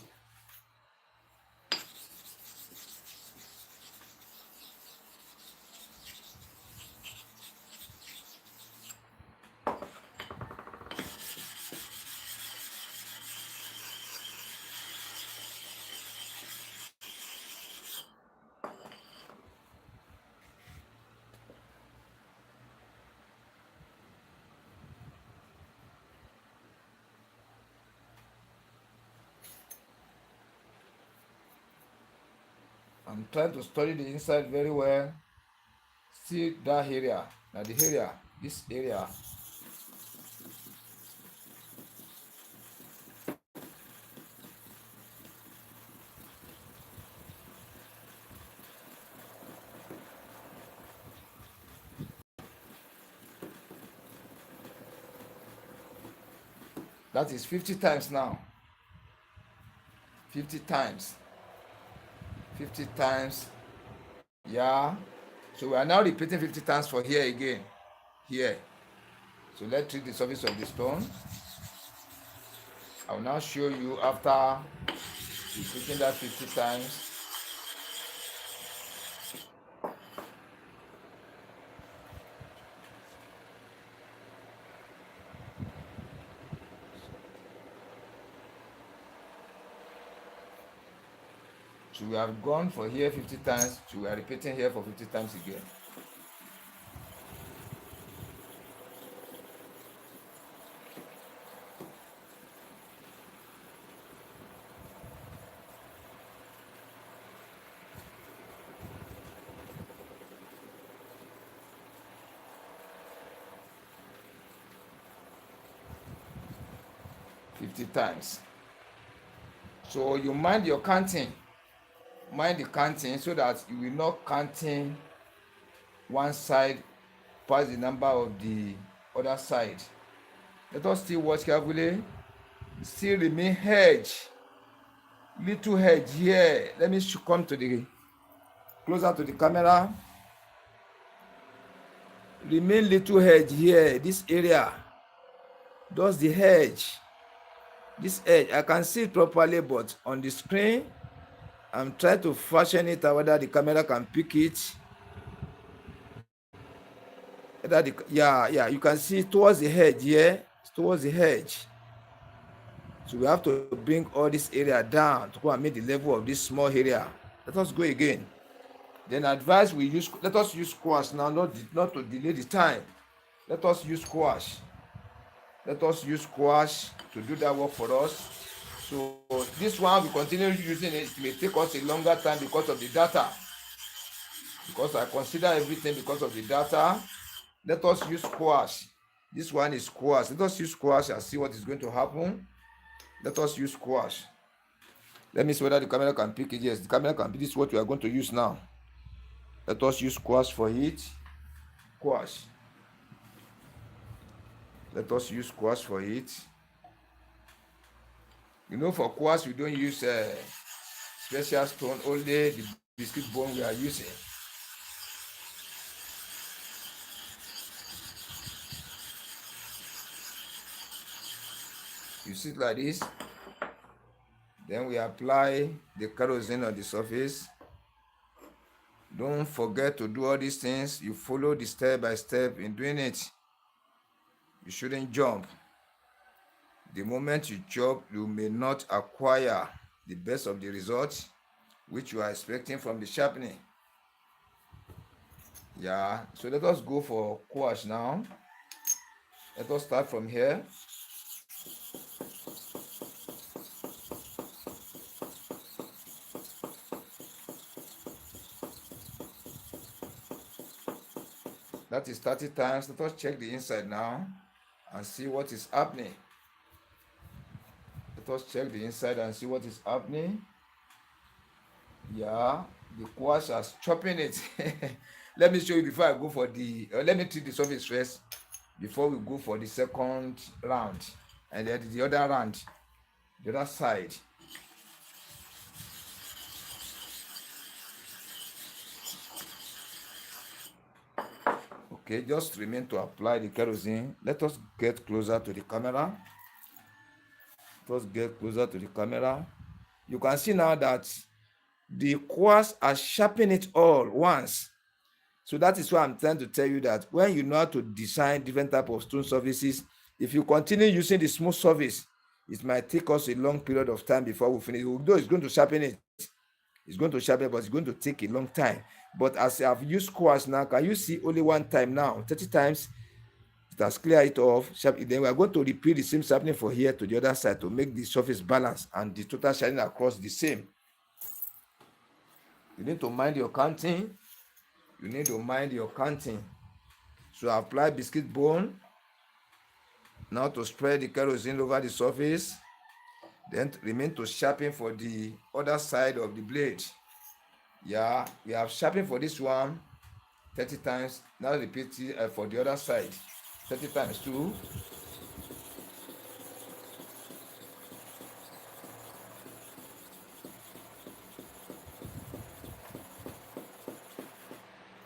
I'm trying to study the inside very well. See that area. Now the area, this area. That is 50 times now. 50 times. 50 times. Yeah. So we are now repeating 50 times for here again. Here. So let's treat the surface of the stone. I will now show you after repeating that 50 times. So we have gone for here 50 times, so we are repeating here for 50 times again. $50. So you mind your counting. Mind the counting so that you will not counting one side past the number of the other side. Let us still watch carefully. Still remain hedge. Little hedge here. Let me come to the closer to the camera. Remain little hedge here. This area. Does the hedge. This edge. I can see it properly, but on the screen, I'm trying to fashion it out whether the camera can pick it. You can see towards the hedge here, towards the hedge. So we have to bring all this area down to go and meet the level of this small area. Let us go again. Then advise let us use squash now, not to delay the time. Let us use squash. Let us use squash to do that work for us. So this one, we continue using it. It may take us a longer time because of the data. Because I consider everything because of the data. Let us use squash. This one is squash. Let us use squash and see what is going to happen. Let us use squash. Let me see whether the camera can pick it. Yes, the camera can pick. This is what we are going to use now. Let us use squash for it. Squash. Let us use squash for it. You know, for squash, we don't use special stone, only the biscuit bone we are using. You see it like this. Then we apply the kerosene on the surface. Don't forget to do all these things. You follow the step by step in doing it. You shouldn't jump. The moment you jump, you may not acquire the best of the results which you are expecting from the sharpening. Yeah, so let us go for gouache now. Let us start from here. That is 30 times. Let us check the inside now and see what is happening. Let us check the inside and see what is happening. Yeah, the gouache is chopping it. Let me show you before I go for the, let me treat the surface first before we go for the second round. And then the other round, the other side. Okay, just remain to apply the kerosene. Let us get closer to the camera. Let us get closer to the camera. You can see now that the gouache are sharpening it all once. So that is why I'm trying to tell you that when you know how to design different type of stone surfaces, if you continue using the smooth surface, it might take us a long period of time before we finish. Although it's going to sharpen it, it's going to sharpen, but it's going to take a long time. But as I've used gouache now, can you see only one time now? 30 times, it has cleared it off. Then we are going to repeat the same sharpening for here to the other side to make the surface balance and the total shining across the same. You need to mind your counting. You need to mind your counting. So apply biscuit bone. Now to spread the kerosene over the surface. Then remain to sharpen for the other side of the blade. Yeah, we have sharpened for this one 30 times. Now repeat it for the other side 30 times too.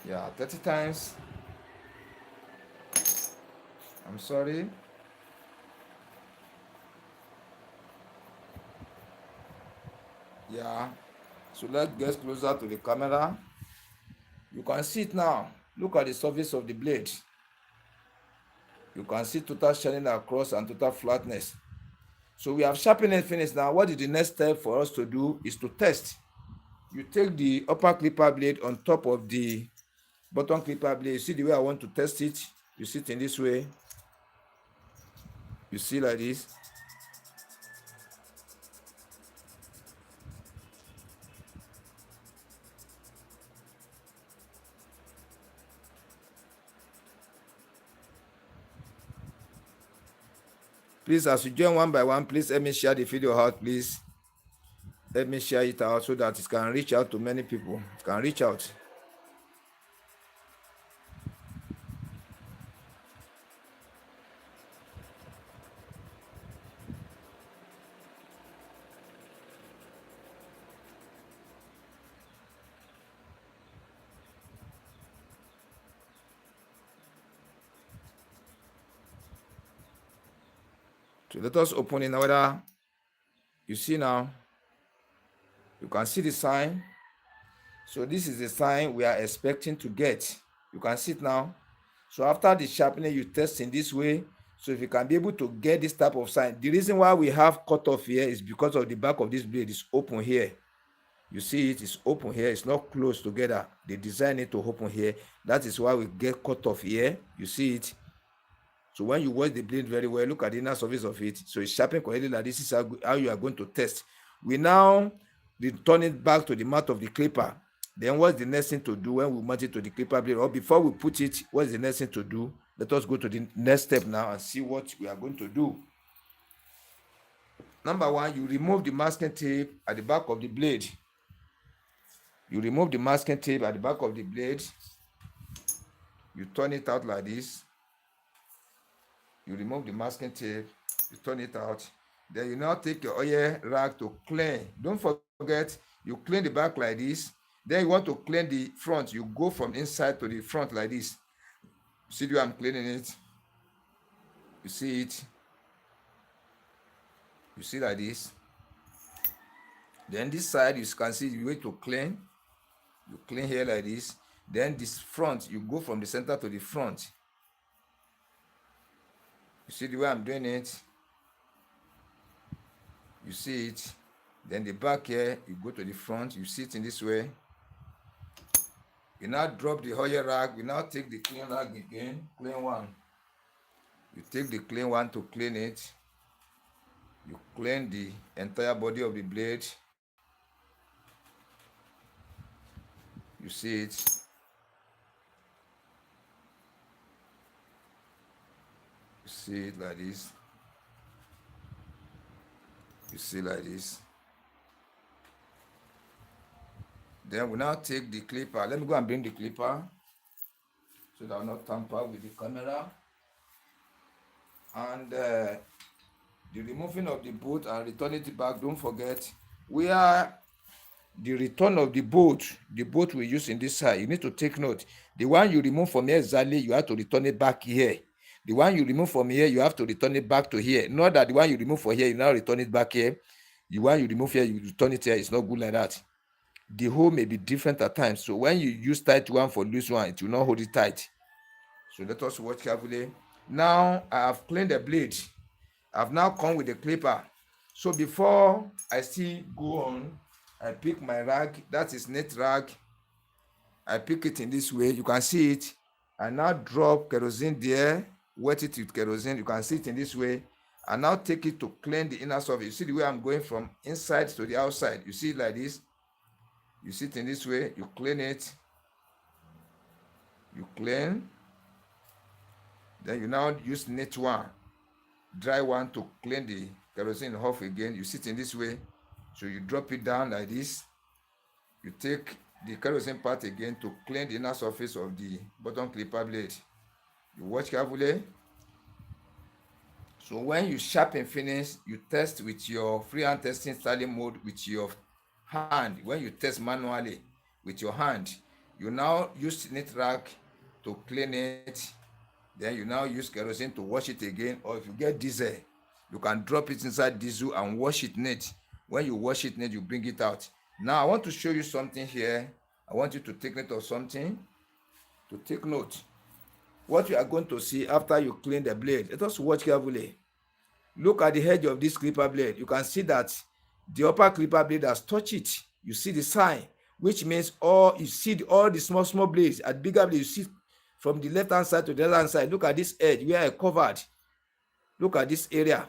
Yeah, 30 times. I'm sorry. Yeah, so let's get closer to the camera. You can see it now. Look at the surface of the blade. You can see total shining across and total flatness. So we have sharpened and finished. Now what is the next step for us to do is to test. You take the upper clipper blade on top of the bottom clipper blade. You see the way I want to test it? You sit in this way. You see like this. Please, as you join one by one, please let me share the video out, please. Let me share it out so that it can reach out to many people. It can reach out. So let us open in order. You see now, you can see the sign. So this is the sign we are expecting to get. You can see it now. So after the sharpening, you test in this way. So if you can be able to get this type of sign, the reason why we have cut off here is because of the back of this blade is open here. You see it is open here. It's not close together. They design it to open here. That is why we get cut off here. You see it. So when you watch the blade very well, look at the inner surface of it. So it's sharpened correctly like this. Is how you are going to test. We now return it back to the mouth of the clipper. Then what's the next thing to do when we mount it to the clipper blade? Or before we put it, what's the next thing to do? Let us go to the next step now and see what we are going to do. Number one, you remove the masking tape at the back of the blade. You remove the masking tape at the back of the blade. You turn it out like this. You remove the masking tape. You turn it out. Then you now take your oil rag to clean. Don't forget, you clean the back like this. Then you want to clean the front. You go from inside to the front like this. See the way I'm cleaning it? You see it? You see like this? Then this side, you can see the way to clean. You clean here like this. Then this front, you go from the center to the front. You see the way I'm doing it? You see it? Then the back here, you go to the front. You see it in this way. You now drop the oil rag. We now take the clean rag again, clean one. You take the clean one to clean it. You clean the entire body of the blade. You see it. You see it like this. You see like this. Then we now take the clipper. Let me go and bring the clipper so that I will not tamper with the camera. And the removing of the bolt and returning it back, don't forget, we are the return of the bolt we use in this side. You need to take note. The one you remove from here exactly, you have to return it back here. The one you remove from here, you have to return it back to here. Not that the one you remove from here, you now return it back here. The one you remove here, you return it here. It's not good like that. The hole may be different at times. So when you use tight one for loose one, it will not hold it tight. So let us watch carefully. Now I have cleaned the blade. I've now come with the clipper. So before I still go on, I pick my rag. That is net rag. I pick it in this way. You can see it. I now drop kerosene there. Wet it with kerosene. You can see it in this way. I now take it to clean the inner surface. You see the way I'm going from inside to the outside. You see it like this. You sit in this way, you clean it, you clean, then you now use net one, dry one to clean the kerosene off again. You sit in this way, so you drop it down like this. You take the kerosene part again to clean the inner surface of the bottom clipper blade. You watch carefully. So when you sharpen finish, you test with your freehand testing styling mode with your hand. When you test manually with your hand, you now use knit rag to clean it. Then you now use kerosene to wash it again, or if you get diesel, you can drop it inside diesel and wash it neat. When you wash it neat, you bring it out. Now I want to show you something here. I want you to take note of something. To take note what you are going to see after you clean the blade. Let us watch carefully. Look at the edge of this clipper blade. You can see that the upper clipper blade has touched it. You see the sign. which means all you see all the small small blades at bigger blades. You see from the left hand side to the other hand side. Look at this edge where I covered. Look at this area.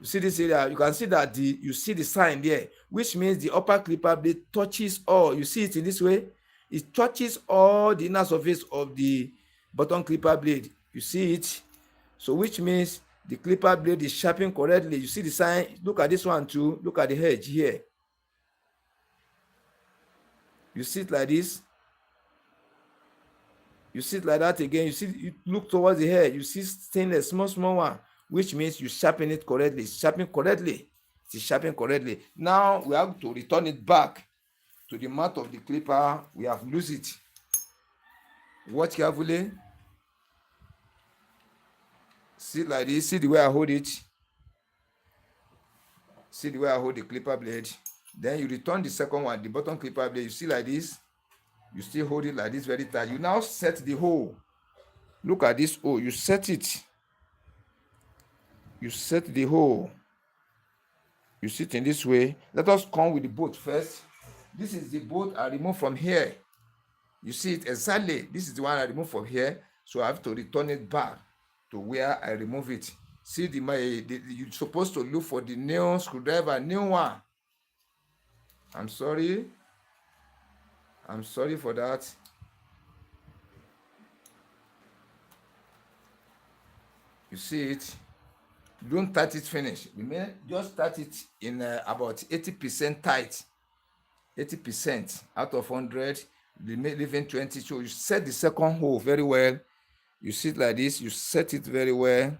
You see this area, you can see that you see the sign there, which means the upper clipper blade touches all. You see it in this way, it touches all the inner surface of the bottom clipper blade. You see it, so which means the clipper blade is sharpened correctly. You see the sign. Look at this one too. Look at the edge here. You see it like this. You see it like that again. You see, you look towards the head. You see stainless, small, small one, which means you sharpen it correctly. Sharpen correctly. It is sharpened correctly. Now we have to return it back to the mouth of the clipper. We have loosed it. Watch carefully. See it like this. See the way I hold it. See the way I hold the clipper blade. Then you return the second one, the bottom clipper blade. You see like this. You still hold it like this very tight. You now set the hole. Look at this hole. You set it. You set the hole. You sit in this way. Let us come with the bolt first. This is the bolt I remove from here. You see it exactly. This is the one I remove from here. So I have to return it back to where I remove it. See you're supposed to look for the new screwdriver, new one. I'm sorry for that. You see it. Don't tight it finish. We may just start it in about 80% tight. 80% out of 100. Leaving 20. So you set the second hole very well. You sit like this. You set it very well.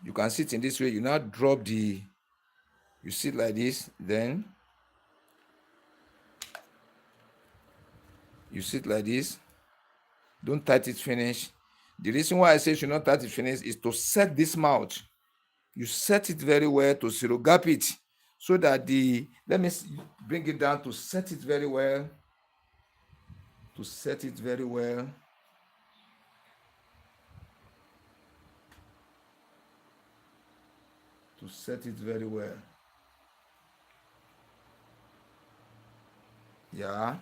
You can sit in this way. You now drop the. You sit like this. Then you sit like this. Don't tight it finish. The reason why I say you should not tight it finish is to set this mouth. You set it very well to zero gap it, so that let me bring it down to set it very well. To set it very well. To set it very well. Yeah.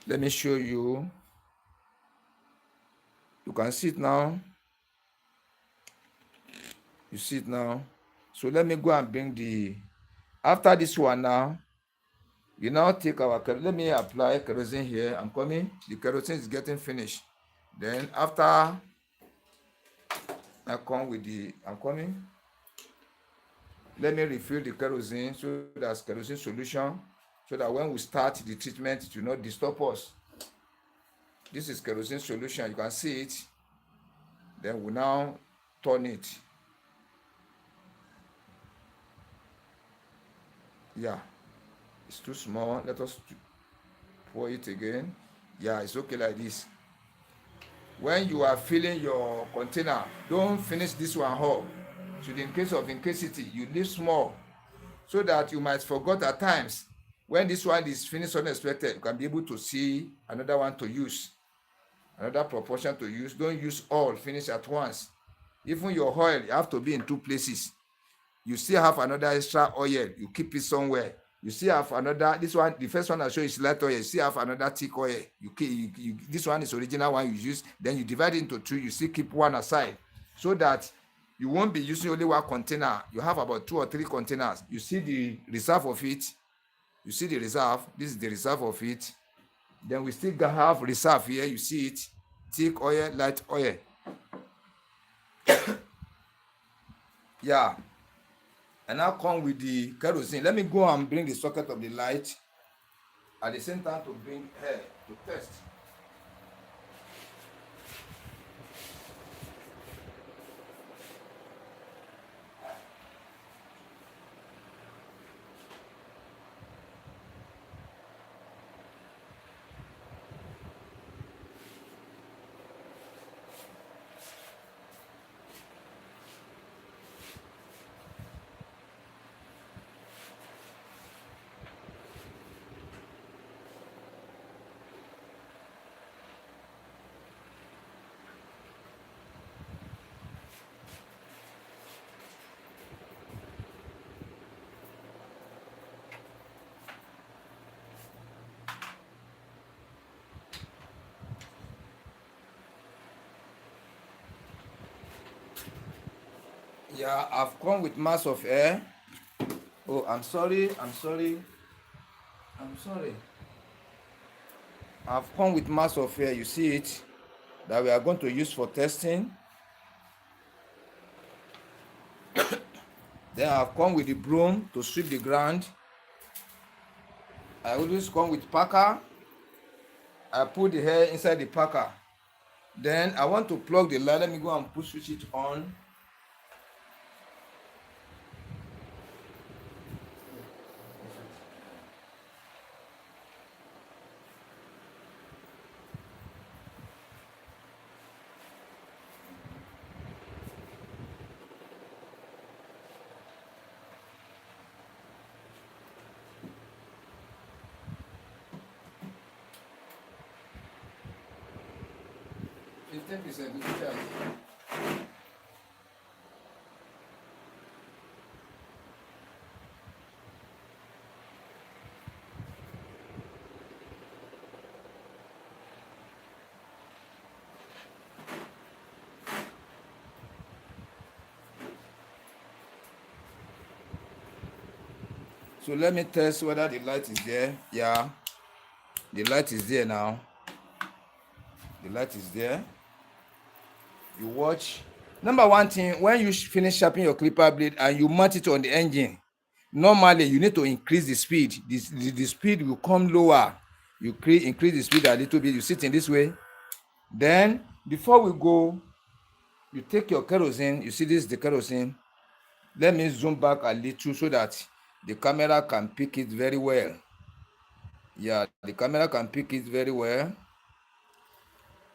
Let me show you. You can see it now. You see it now. So let me go and bring after this one now, we now take let me apply kerosene here. I'm coming. The kerosene is getting finished. Then after I come with I'm coming. Let me refill the kerosene, so that's kerosene solution, so that when we start the treatment, it will not disturb us. This is kerosene solution. You can see it. Then we now turn it. Yeah, it's too small. Let us pour it again. Yeah, it's okay like this. When you are filling your container, don't finish this one whole. So in case of incasity, you leave small, so that you might forget at times. When this one is finished unexpected, you can be able to see another one to use, another proportion to use. Don't use all, finish at once. Even your oil, you have to be in two places. You still have another extra oil, you keep it somewhere. You still have another, this one, the first one I show is light oil. You still have another thick oil. This one is original one you use. Then you divide it into two. You still keep one aside, so that you won't be using only one container. You have about 2 or 3 containers. You see the reserve of it. You see the reserve. This is the reserve of it. Then we still have reserve here. You see it. Thick oil, light oil. Yeah. And now come with the kerosene. Let me go and bring the socket of the light at the same time to bring air to test. Yeah, I've come with mass of air. Oh, I'm sorry. I'm sorry. I'm sorry. I've come with mass of air. You see it that we are going to use for testing. Then I've come with the broom to sweep the ground. I always come with packer. I put the hair inside the packer. Then I want to plug the light. Let me go and switch it on. Is a good charge. So let me test whether the light is there. Yeah, the light is there now. The light is there. You watch. Number one thing, when you finish sharpening your clipper blade and you mount it on the engine, normally you need to increase the speed. The speed will come lower. You increase the speed a little bit. You sit in this way. Then before we go, you take your kerosene. You see this is the kerosene. Let me zoom back a little so that the camera can pick it very well. Yeah, the camera can pick it very well.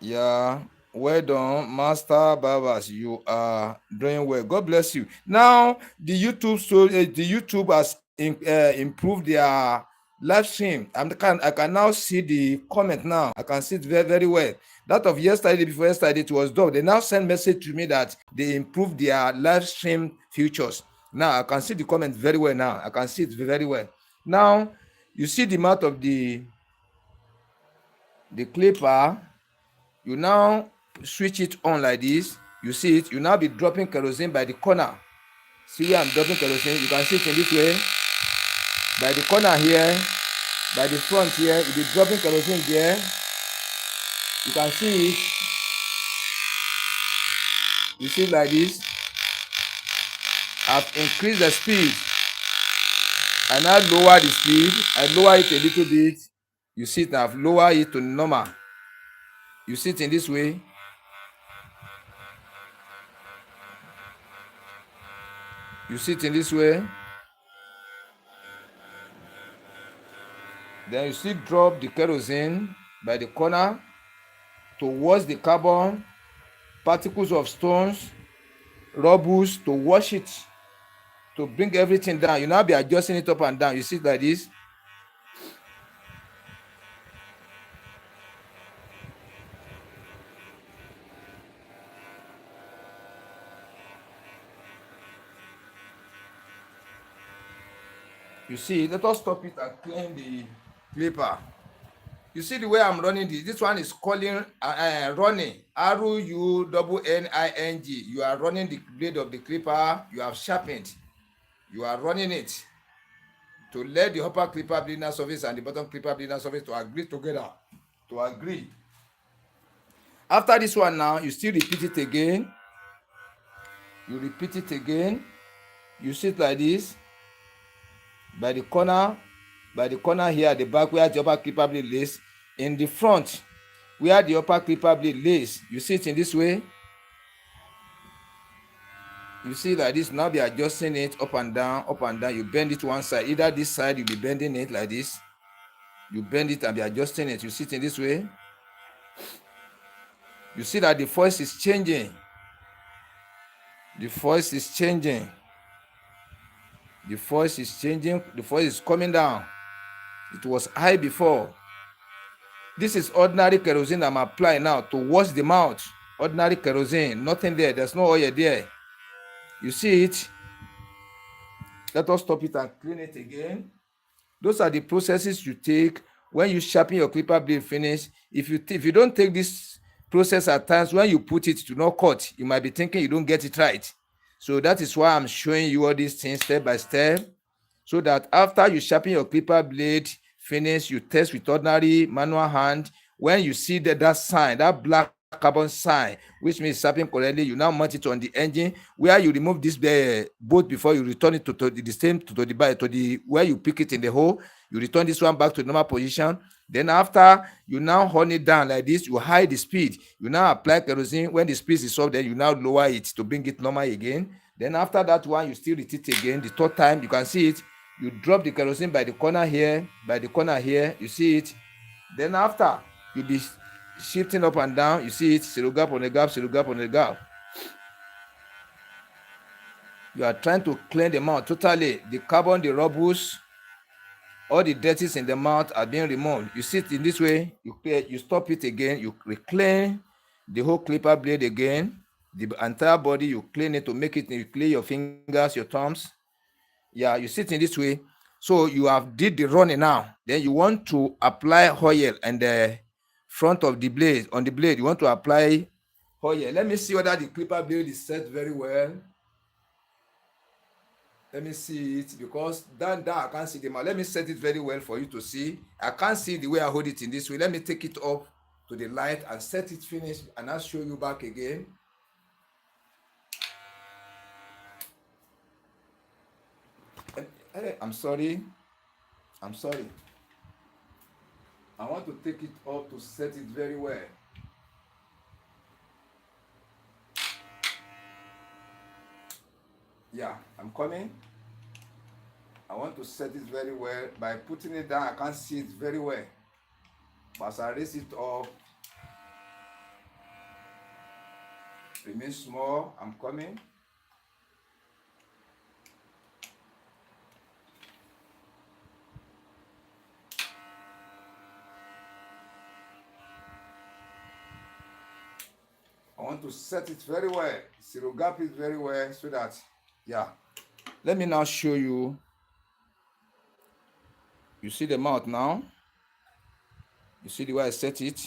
Yeah, well done, Master Barbers. You are doing well. God bless you. Now, the YouTube has improved their live stream. I can now see the comment now. I can see it very, very well. That of yesterday, before yesterday, it was done. They now send message to me that they improved their live stream features. Now I can see the comment very well. Now I can see it very well. Now you see the mouth of the clipper. You now switch it on like this. You see it. You now be dropping kerosene by the corner. See where I'm dropping kerosene? You can see it in this way. By the corner here, by the front here, you be dropping kerosene there. You can see it. You see it like this. I've increased the speed. I now lower the speed. I lower it a little bit. You see it. I've lowered it to normal. You see it in this way. You see it in this way. Then you still drop the kerosene by the corner towards the carbon, particles of stones, rubbles, to wash it, to bring everything down. You now be adjusting it up and down. You see it like this. You see, let us stop it and clean the clipper. You see the way I'm running this. This one is calling running. RUNNING. You are running the blade of the clipper. You have sharpened. You are running it to let the upper clipper blade surface and the bottom clipper blade surface to agree together. To agree. After this one now, you still repeat it again. You repeat it again. You sit like this. By the corner here at the back where the upper clipper blade lays, in the front where the upper clipper blade lays, you sit in this way. You see like this. Now be adjusting it up and down, up and down. You bend it one side. Either this side, you'll be bending it like this. You bend it and be adjusting it. You sit in this way. You see that the voice is changing. The voice is changing. The voice is changing. The voice is coming down. It was high before. This is ordinary kerosene I'm applying now to wash the mouth. Ordinary kerosene, nothing there. There's no oil there. You see it? Let us stop it and clean it again. Those are the processes you take when you sharpen your clipper blade finish. If you don't take this process at times, when you put it to not cut, you might be thinking you don't get it right. So that is why I'm showing you all these things step by step, so that after you sharpen your clipper blade finish, you test with ordinary manual hand. When you see that sign, that black carbon sign, which means sharpening correctly, you now mount it on the engine where you remove this bolt before you return it to the same to the where you pick it in the hole. You return this one back to the normal position. Then after you now horn it down like this, you hide the speed. You now apply kerosene. When the speed is up, then you now lower it to bring it normal again. Then after that one, you still repeat again. The third time, you can see it. You drop the kerosene by the corner here, you see it. Then after, you be shifting up and down, you see it, zero gap on the gap, zero gap on the gap. You are trying to clean the mouth totally. The carbon, the rubbles, all the dirties in the mouth are being removed. You sit in this way, you stop it again, you clean the whole clipper blade again, the entire body, you clean it to make it, you clean your fingers, your thumbs. Yeah, you sit in this way. So you have did the running now. Then you want to apply oil and the front of the blade, on the blade, you want to apply oil. Let me see whether the clipper blade is set very well. Let me see it, because that I can't see the mouth. Let me set it very well for you to see. I can't see the way I hold it in this way. Let me take it up to the light and set it finished, and I'll show you back again. I'm sorry. I want to take it up to set it very well. Yeah, I'm coming. I want to set it very well. By putting it down, I can't see it very well. But as I raise it up, remain small. I'm coming. I want to set it very well. Zero gap it very well, so that, yeah. Let me now show you. You see the mouth now? You see the way I set it?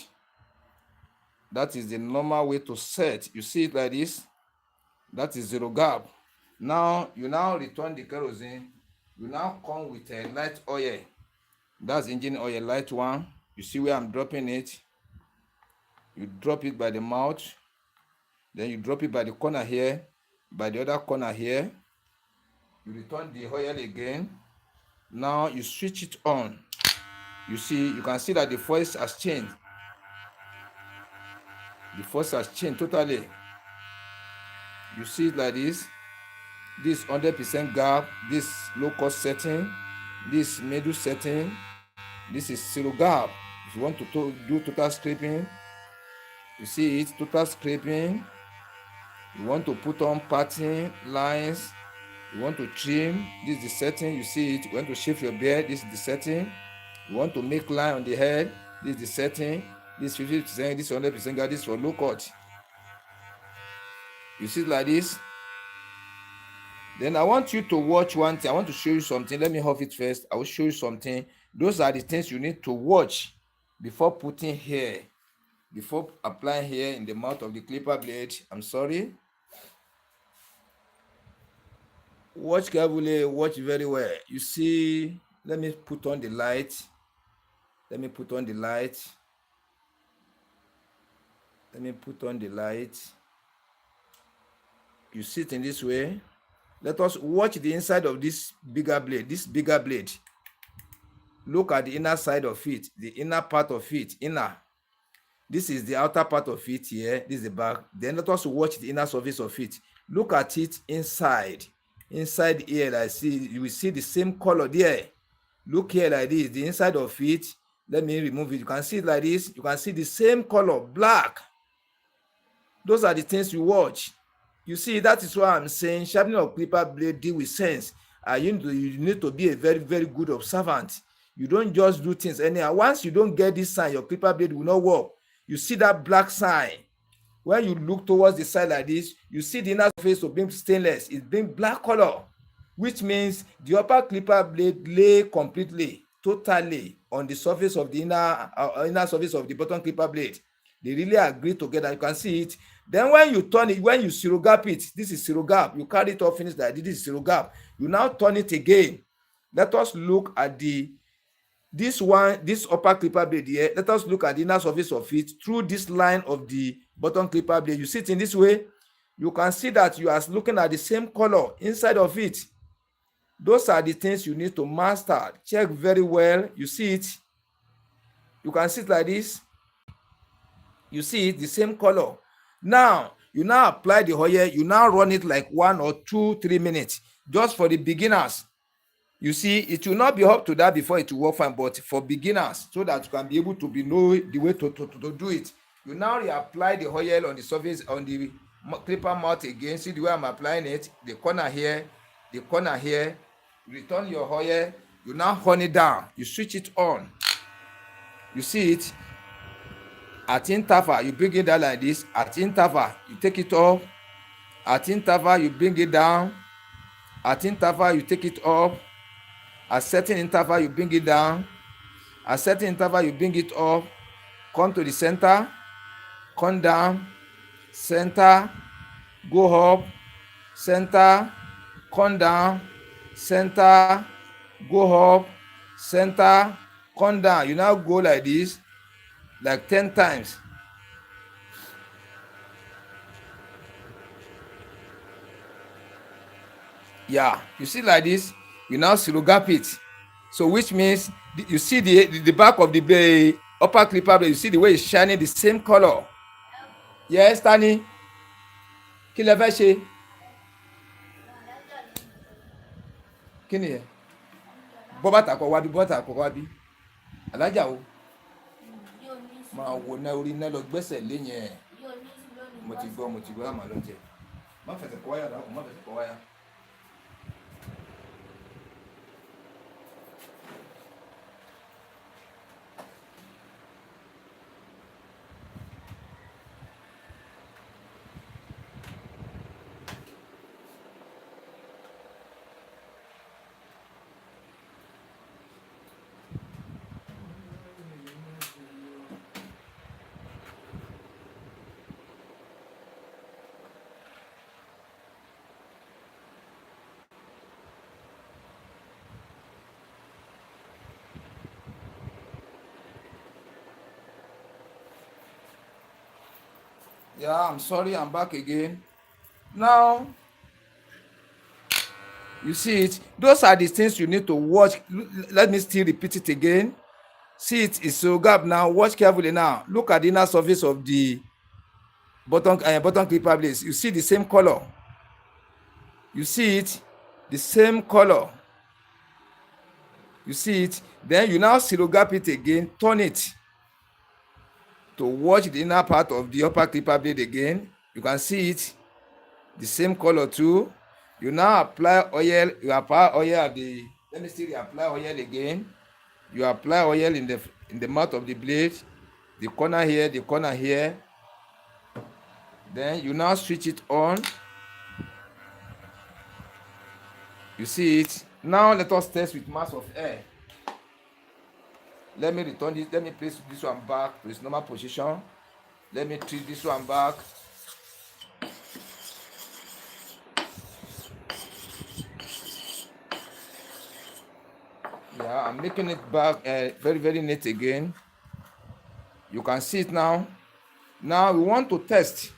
That is the normal way to set. You see it like this? That is zero gap. Now, you now return the kerosene. You now come with a light oil. That's engine oil, light one. You see where I'm dropping it? You drop it by the mouth. Then you drop it by the corner here, by the other corner here. You return the oil again. Now you switch it on. You see, you can see that the force has changed. The force has changed totally. You see it like this. This 100% gap, this low cost setting, this middle setting, this is zero gap. If you want to do total scraping, you see it, total scraping. You want to put on pattern lines, you want to trim, this is the setting. You see it. You want to shave your beard, this is the setting. You want to make line on the head, this is the setting. This 50%, this 100% guard, this for low cut. You see it like this. Then I want you to watch one thing. I want to show you something. Let me off it first. I will show you something. Those are the things you need to watch before putting here, before applying here in the mouth of the clipper blade. I'm sorry. Watch carefully, watch very well. You see, let me put on the light. Let me put on the light. You sit in this way. Let us watch the inside of this bigger blade. Look at the inner side of it, the inner part of it, inner. This is the outer part of it here. This is the back. Then let us watch the inner surface of it. Look at it inside. Inside here, I see, you will see the same color there. Look here like this, the inside of it. Let me remove it. You can see it like this. You can see the same color, black. Those are the things you watch. You see, that is why I'm saying sharpening of clipper blade deal with sense. You need to be a very, very good observant. You don't just do things anyhow. Once you don't get this sign, your clipper blade will not work. You see that black sign. When you look towards the side like this, you see the inner surface of being stainless. It's being black color, which means the upper clipper blade lay completely, totally on the surface of the inner surface of the bottom clipper blade. They really agree together. You can see it. Then when you turn it, when you zero gap it, this is zero gap, you carry it off, finish like this is zero gap, you now turn it again. Let us look at this upper clipper blade here. Let us look at the inner surface of it through this line of the bottom clipper blade. You see it in this way, you can see that you are looking at the same color inside of it. Those are the things you need to master. Check very well. You see it, you can see it like this, you see it, the same color. Now you now apply the oil, you now run it like 1 or 2 3 minutes, just for the beginners. You see, it will not be up to that before it will work fine, but for beginners, so that you can be able to know the way to do it. You now reapply the oil on the surface, on the clipper mouth again. See the way I'm applying it, the corner here, the corner here. Return your oil, you now horn it down, you switch it on. You see it, at interval you bring it down like this, at interval you take it up, at interval you bring it down, at interval you take it up, at certain interval you bring it down, at certain interval you bring it up, come to the center, come down, center, go up, center, come down, center, go up, center, come down. You now go like this, like 10 times. Yeah, you see like this, you now zero gap it. So which means you see the back of the upper clipper blade, you see the way it's shining the same color. Yes, Tani, kí lẹ fẹ́ ṣe? Kí ni ẹ? Bọ́ bàtà kọ wá bí, bọ́ bàtà kọ wá bí. Alájà o, máa wò ná orí iná lọ gbẹ́sẹ̀ lé yẹn. Mo ti gbọ́ àmà ló jẹ. Má fẹsẹ̀ kọ wáyà dáhùn, má fẹsẹ̀ kọ wáyà. Yeah, I'm sorry, I'm back again. Now, you see it, those are the things you need to watch. Let me still repeat it again. See it is so gap now. Watch carefully now. Look at the inner surface of the bottom clipper blades. You see the same color. You see it, the same color. You see it. Then you now zero gap it again. Turn it to watch the inner part of the upper clipper blade again. You can see it, the same color too. You now apply oil. You apply oil at the. Let me see. You apply oil again. You apply oil in the mouth of the blade, the corner here, the corner here. Then you now switch it on. You see it. Now let us test with mass of air. Let me return this. Let me place this one back to its normal position. Let me treat this one back. Yeah, I'm making it back very, very neat again. You can see it now. Now we want to test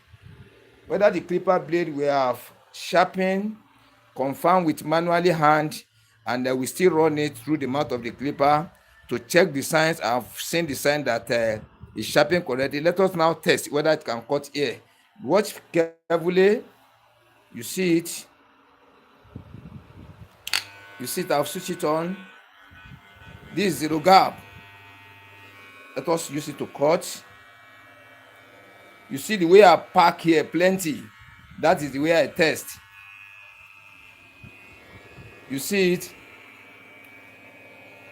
whether the clipper blade we have sharpened, confirmed with manually hand, and we still run it through the mouth of the clipper to check the signs. I've seen the sign that it's sharpened correctly. Let us now test whether it can cut here. Watch carefully. You see it. You see it. I've switched it on. This is zero gap. Let us use it to cut. You see the way I pack here, plenty. That is the way I test. You see it.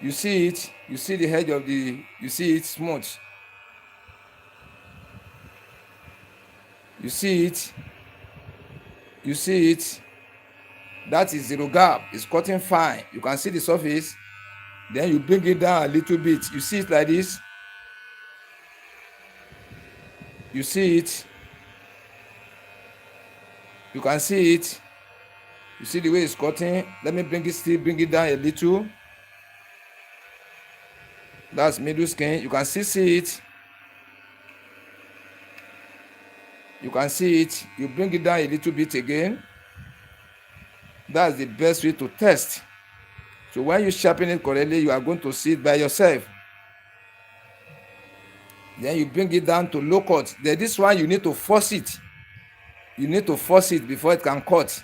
You see it. You see the edge of the. You see it smooth. You see it. You see it. That is zero gap. It's cutting fine. You can see the surface. Then you bring it down a little bit. You see it like this. You see it. You can see it. You see the way it's cutting. Let me bring it down a little. That's middle skin. You can still see it. You can see it. You bring it down a little bit again. That's the best way to test. So when you sharpen it correctly, you are going to see it by yourself. Then you bring it down to low cut. Then this one you need to force it. You need to force it before it can cut.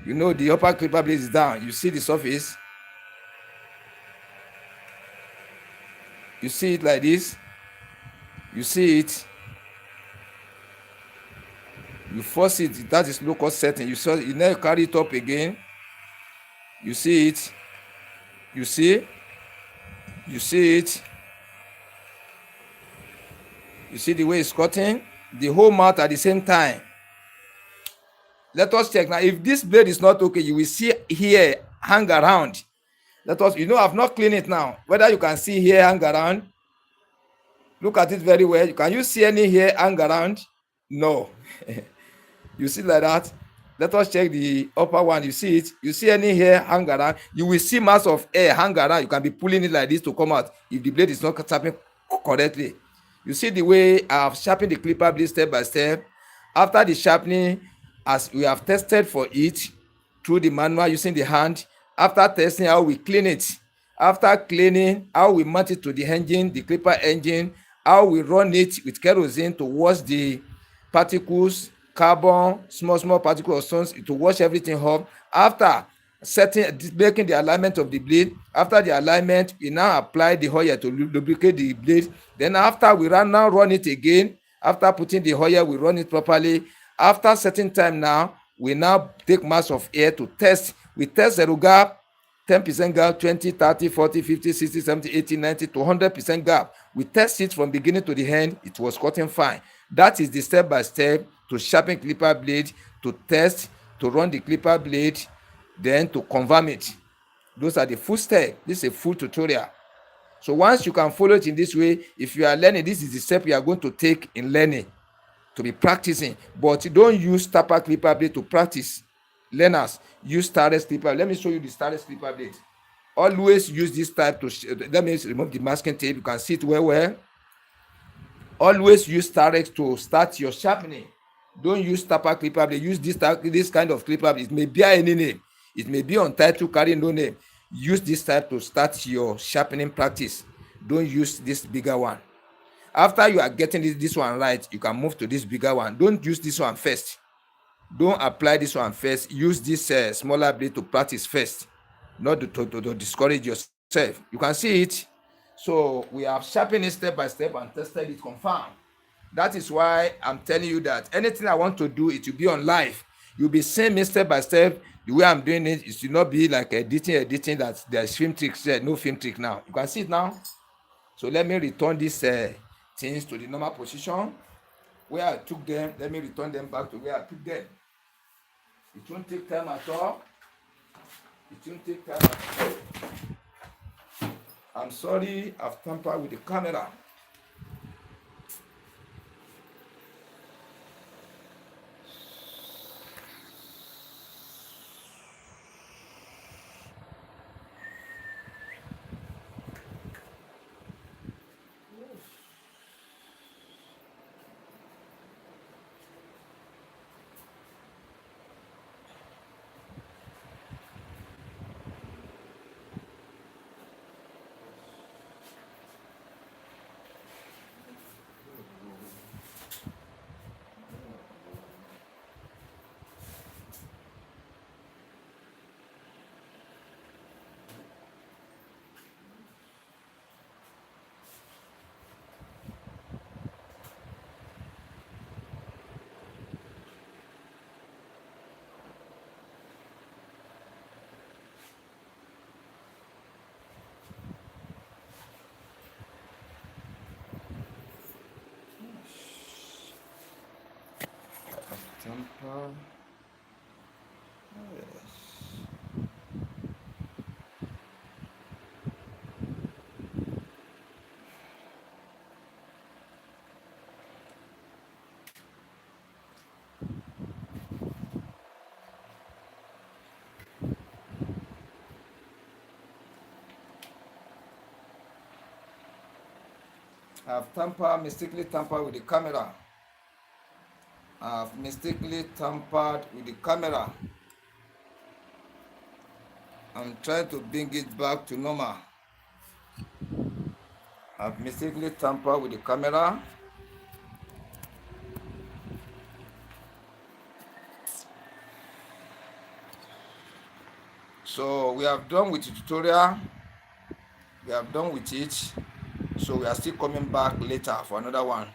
You know the upper clipper blade is down. You see the surface. You see it like this. You see it. You force it. That is low cut setting. You now carry it up again. You see it. You see. You see it. You see the way it's cutting. The whole mouth at the same time. Let us check now. If this blade is not okay, you will see here hang around. I've not cleaned it now. Whether you can see here hang around. Look at it very well. Can you see any hair hang around? No. You see like that. Let us check the upper one. You see it. You see any hair hang around. You will see mass of air hang around. You can be pulling it like this to come out if the blade is not sharpened correctly. You see the way I have sharpened the clipper blade step by step. After the sharpening, as we have tested for it through the manual using the hand. After testing, how we clean it. After cleaning, how we mount it to the engine, the clipper engine. How we run it with kerosene to wash the particles, carbon, small particles of stones, to wash everything up. After making the alignment of the blade, after the alignment, we now apply the oil to lubricate the blade. Then after we now run it again. After putting the oil, we run it properly. After certain time now, we now take mass of air to test. We test zero gap, 10% gap, 20, 30, 40, 50, 60, 70, 80, 90 to 100% gap. We test it from beginning to the end. It was cutting fine. That is the step by step to sharpen clipper blade, to test, to run the clipper blade, then to confirm it. Those are the full steps. This is a full tutorial. So once you can follow it in this way, if you are learning, this is the step you are going to take in learning, to be practicing. But don't use taper clipper blade to practice. Learners, use starless clipper. Let me show you the starless clipper blade. Always use this type to let me remove the masking tape. You can see it well. Always use starless to start your sharpening. Don't use taper clipper blade. Use this kind of clipper blade. It may bear any name. It may be untitled, carry no name. Use this type to start your sharpening practice. Don't use this bigger one. After you are getting this one right, you can move to this bigger one. Don't use this one first. Don't apply this one first. Use this smaller blade to practice first, not to discourage yourself. You can see it. So we have sharpened it step by step and tested it, confirmed. That is why I'm telling you that anything I want to do, it will be on live. You'll be seeing me step by step. The way I'm doing it, it should not be like editing that there's film tricks there. No film trick now. You can see it now. So let me return these things to the normal position where I took them. Let me return them back to where I took them. It won't take time at all. It won't take time at all. I'm sorry, I've tampered with the camera. Tamper. Yes. I've mistakenly tampered with the camera. I've mistakenly tampered with the camera. I'm trying to bring it back to normal. I've mistakenly tampered with the camera. So we have done with the tutorial. We have done with it. So we are still coming back later for another one.